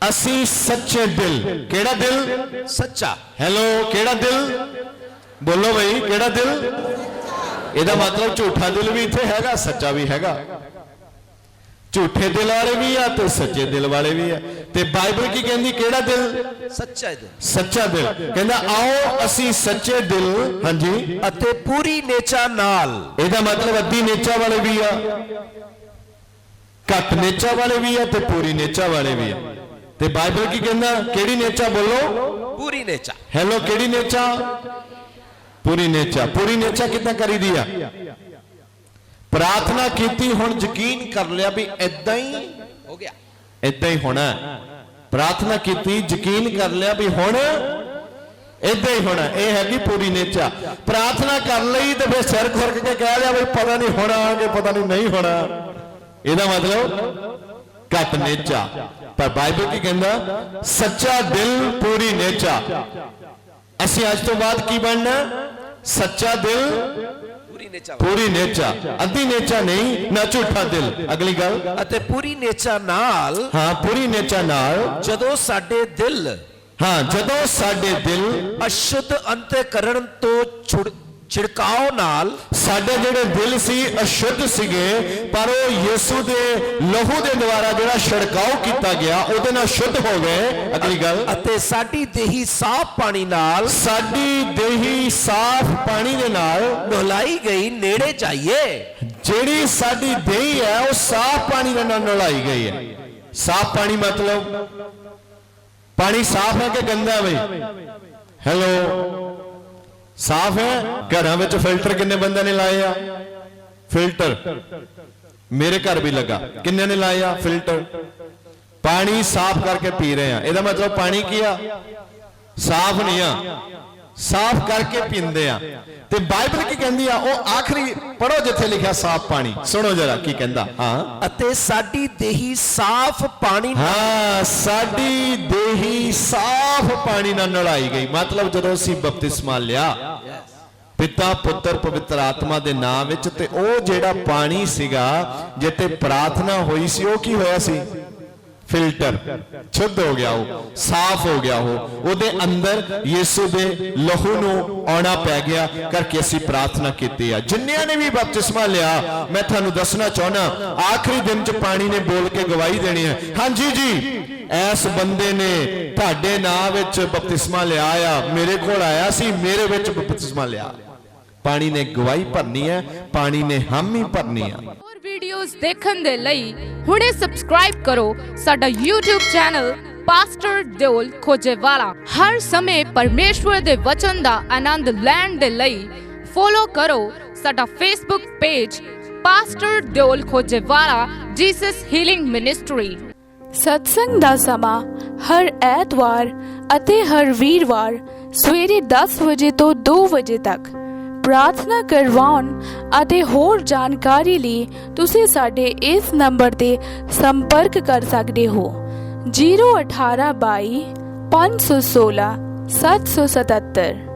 ਅਸੀਂ ਸੱਚੇ ਦਿਲ। ਕਿਹੜਾ ਦਿਲ? ਸੱਚਾ। ਹੈਲੋ, ਕਿਹੜਾ ਦਿਲ? ਬੋਲੋ ਬਈ, ਕਿਹੜਾ ਦਿਲ? ਇਹਦਾ ਮਤਲਬ ਝੂਠਾ ਦਿਲ ਵੀ ਇੱਥੇ ਹੈਗਾ, ਸੱਚਾ ਵੀ ਹੈਗਾ। ਝੂਠੇ ਦਿਲ ਵਾਲੇ ਵੀ ਆ ਤੇ ਸੱਚੇ ਦਿਲ ਵਾਲੇ ਵੀ ਆ। ਤੇ ਬਾਈਬਲ ਕੀ ਕਹਿੰਦੀ? ਕਿਹੜਾ ਦਿਲ? ਸੱਚਾ ਦਿਲ। ਸੱਚਾ ਦਿਲ। ਕਹਿੰਦਾ ਆਓ ਅਸੀਂ ਸੱਚੇ ਦਿਲ, ਹਾਂਜੀ, ਅਤੇ ਪੂਰੀ ਨੇਚਾ ਨਾਲ। ਇਹਦਾ ਮਤਲਬ ਅੱਧੀ ਨੇਚਾ ਵਾਲੇ ਵੀ ਆ, ਘੱਟ ਨੇਚਾ ਵਾਲੇ ਵੀ ਆ ਤੇ ਪੂਰੀ ਨੇਚਾ ਵਾਲੇ ਵੀ ਆ। ਤੇ ਬਾਈਬਲ ਕੀ ਕਹਿੰਦਾ? ਕਿਹੜੀ ਨੇਚਾ? ਬੋਲੋ। ਪੂਰੀ ਨੇਚਾ। ਹੈਲੋ, ਕਿਹੜੀ ਨੇਚਾ? ਪੂਰੀ ਨੇਚਾ। ਪੂਰੀ ਨੇਚਾ ਕਿੱਦਾਂ ਕਰੀਦੀ ਆ? ਪ੍ਰਾਰਥਨਾ ਕੀਤੀ, ਹੁਣ ਯਕੀਨ ਕਰ ਲਿਆ ਵੀ ਇਦਾਂ ਹੀ ਹੋ ਗਿਆ, ਇਦਾਂ ਹੀ ਹੋਣਾ। ਪ੍ਰਾਰਥਨਾ ਕੀਤੀ, ਯਕੀਨ ਕਰ ਲਿਆ ਵੀ ਹੁਣ ਇਦਾਂ ਹੀ ਹੋਣਾ। ਇਹ ਹੈਗੀ ਪੂਰੀ ਨੇਚਾ। ਪ੍ਰਾਰਥਨਾ ਕਰ ਲਈ ਤੇ ਫਿਰ ਸਿਰ ਖੁਰਕ ਕੇ ਕਹਿ ਲਿਆ ਵੀ ਪਤਾ ਨਹੀਂ ਹੋਣਾ ਕਿ ਪਤਾ ਨਹੀਂ ਹੋਣਾ, ਇਹਦਾ ਮਤਲਬ ਘੱਟ ਨੇਚਾ। ਪਰ ਬਾਈਬਲ ਕੀ ਕਹਿੰਦਾ? ਸੱਚਾ ਦਿਲ, ਪੂਰੀ ਨੇਚਾ। ਅਸੀਂ ਅੱਜ ਤੋਂ ਬਾਅਦ ਕੀ ਬਣਨਾ? ਸੱਚਾ ਦਿਲ, ਪੂਰੀ ਨੇਚਾ। ਪੂਰੀ ਨੇਚਾ, ਅੱਧੀ ਨੇਚਾ ਨਹੀਂ, ਨਾ ਝੂਠਾ ਦਿਲ। ਅਗਲੀ ਗੱਲ, ਅਤੇ ਪੂਰੀ ਨੇਚਾ ਨਾਲ। ਹਾਂ, ਪੂਰੀ ਨੇਚਾ ਨਾਲ। ਜਦੋਂ ਸਾਡੇ ਦਿਲ, ਹਾਂ, ਜਦੋਂ ਸਾਡੇ ਦਿਲ ਅਸ਼ੁੱਧ ਅੰਤਕਰਣ ਤੋਂ ਛਿੜਕਾਓ ਨਾਲ, ਸਾਡੇ ਜਿਹੜੇ ਦਿਲ ਸੀ ਅਸ਼ੁੱਧ ਸੀਗੇ, ਪਰ ਉਹ ਯਿਸੂ ਦੇ ਲਹੂ ਦੇ ਦੁਆਰਾ ਜਿਹੜਾ ਛਿੜਕਾਓ ਕੀਤਾ ਗਿਆ, ਉਹਦੇ ਨਾਲ ਸ਼ੁੱਧ ਹੋ ਗਏ। ਅਗਲੀ ਗੱਲ, ਅਤੇ ਸਾਡੀ ਦੇਹੀ ਸਾਫ਼ ਪਾਣੀ ਨਾਲ, ਸਾਡੀ ਦੇਹੀ ਸਾਫ਼ ਪਾਣੀ ਦੇ ਨਾਲ ਨੁਲਾਈ ਗਈ। ਨੇੜੇ ਜਾਈਏ। ਜਿਹੜੀ ਸਾਡੀ ਦੇਹੀ ਹੈ ਉਹ ਸਾਫ਼ ਪਾਣੀ ਦੇ ਨਾਲ ਨੁਲਾਈ ਗਈ ਹੈ। ਸਾਫ਼ ਪਾਣੀ ਮਤਲਬ ਪਾਣੀ ਸਾਫ਼ ਹੈ ਕਿ ਗੰਦਾ? ਬਈ ਹੈਲੋ, ਸਾਫ਼ ਹੈ। ਘਰਾਂ ਵਿੱਚ ਫਿਲਟਰ ਕਿੰਨੇ ਬੰਦਿਆਂ ਨੇ ਲਾਏ ਆ? ਫਿਲਟਰ ਮੇਰੇ ਘਰ ਵੀ ਲੱਗਾ। ਕਿੰਨੇ ਨੇ ਲਾਏ ਆ ਫਿਲਟਰ? ਪਾਣੀ ਸਾਫ਼ ਕਰਕੇ ਪੀ ਰਹੇ ਆ। ਇਹਦਾ ਮਤਲਬ ਪਾਣੀ ਕੀ ਆ? ਸਾਫ਼ ਨਹੀਂ ਆ, ਸਾਫ਼ ਕਰਕੇ ਪੀਂਦੇ ਆ। ਤੇ ਬਾਈਬਲ ਕੀ ਕਹਿੰਦੀ ਆ? ਉਹ ਆਖਰੀ ਪੜੋ ਜਿੱਥੇ ਲਿਖਿਆ ਸਾਫ਼ ਪਾਣੀ। ਸੁਣੋ ਜਰਾ ਕੀ ਕਹਿੰਦਾ। ਹਾਂ, ਅਤੇ ਸਾਡੀ ਦੇਹੀ ਸਾਫ਼ ਪਾਣੀ, ਹਾਂ, ਸਾਡੀ ਦੇਹੀ ਸਾਫ਼ ਪਾਣੀ ਨਾਲ ਨਲਾਈ ਗਈ। ਮਤਲਬ ਜਦੋਂ ਅਸੀਂ ਬਪਤਿਸਮਾ ਲਿਆ ਪਿਤਾ, ਪੁੱਤਰ, ਪਵਿੱਤਰ ਆਤਮਾ ਦੇ ਨਾਮ ਵਿੱਚ, ਤੇ ਉਹ ਜਿਹੜਾ ਪਾਣੀ ਸੀਗਾ ਜਿੱਤੇ ਪ੍ਰਾਰਥਨਾ ਹੋਈ ਸੀ, ਉਹ ਕੀ ਹੋਇਆ ਸੀ? ਫਿਲਟਰ, ਸ਼ੁੱਧ ਹੋ ਗਿਆ, ਉਹ ਸਾਫ਼ ਹੋ ਗਿਆ। ਉਹ ਉਹਦੇ ਅੰਦਰ ਯਿਸੂ ਦੇ ਲਹੂ ਨੂੰ ਆਉਣਾ ਪੈ ਗਿਆ ਕਰਕੇ ਅਸੀਂ ਪ੍ਰਾਰਥਨਾ ਕੀਤੀ ਆ। ਜਿੰਨਿਆਂ ਨੇ ਵੀ ਬਪਤਿਸਮਾ ਲਿਆ, ਮੈਂ ਤੁਹਾਨੂੰ ਦੱਸਣਾ ਚਾਹੁੰਦਾ, ਆਖਰੀ ਦਿਨ ਚ ਪਾਣੀ ਨੇ ਬੋਲ ਕੇ ਗਵਾਹੀ ਦੇਣੀ ਹੈ, ਹਾਂਜੀ ਜੀ ਇਸ ਬੰਦੇ ਨੇ ਤੁਹਾਡੇ ਨਾਂ ਵਿੱਚ ਬਪਤਿਸਮਾ ਲਿਆ ਆ, ਮੇਰੇ ਕੋਲ ਆਇਆ ਸੀ, ਮੇਰੇ ਵਿੱਚ ਬਪਤਿਸਮਾ ਲਿਆ। ਪਾਣੀ ਨੇ ਗਵਾਹੀ ਭਰਨੀ ਹੈ, ਪਾਣੀ ਨੇ ਹਾਮੀ ਭਰਨੀ ਹੈ। ਹੋਰ ਵੀਡੀਓਜ਼ ਦੇਖਣ ਦੇ ਲਈ ਹੁਣੇ ਸਬਸਕ੍ਰਾਈਬ ਕਰੋ ਸਾਡਾ YouTube ਚੈਨਲ ਪਾਸਟਰ ਦਿਓਲ ਖੋਜੇਵਾਲਾ। ਹਰ ਸਮੇਂ ਪਰਮੇਸ਼ਵਰ ਦੇ ਵਚਨ ਦਾ ਆਨੰਦ ਲੈਣ ਦੇ ਲਈ ਫੋਲੋ ਕਰੋ ਸਾਡਾ Facebook page pastor Deol Khojewala Jesus healing ministry. ਸਤਸੰਗ ਦਾ ਸਮਾਂ ਹਰ ਐਤਵਾਰ ਅਤੇ ਹਰ ਵੀਰਵਾਰ ਸਵੇਰੇ 10 ਵਜੇ ਤੋਂ 2 ਵਜੇ ਤੱਕ। ਪ੍ਰਾਰਥਨਾ ਕਰਵਾਉਣ ਅਤੇ ਹੋਰ ਜਾਣਕਾਰੀ ਲਈ ਤੁਸੀਂ ਸਾਡੇ ਇਸ ਨੰਬਰ ਤੇ ਸੰਪਰਕ ਕਰ ਸਕਦੇ ਹੋ 01822 516 777।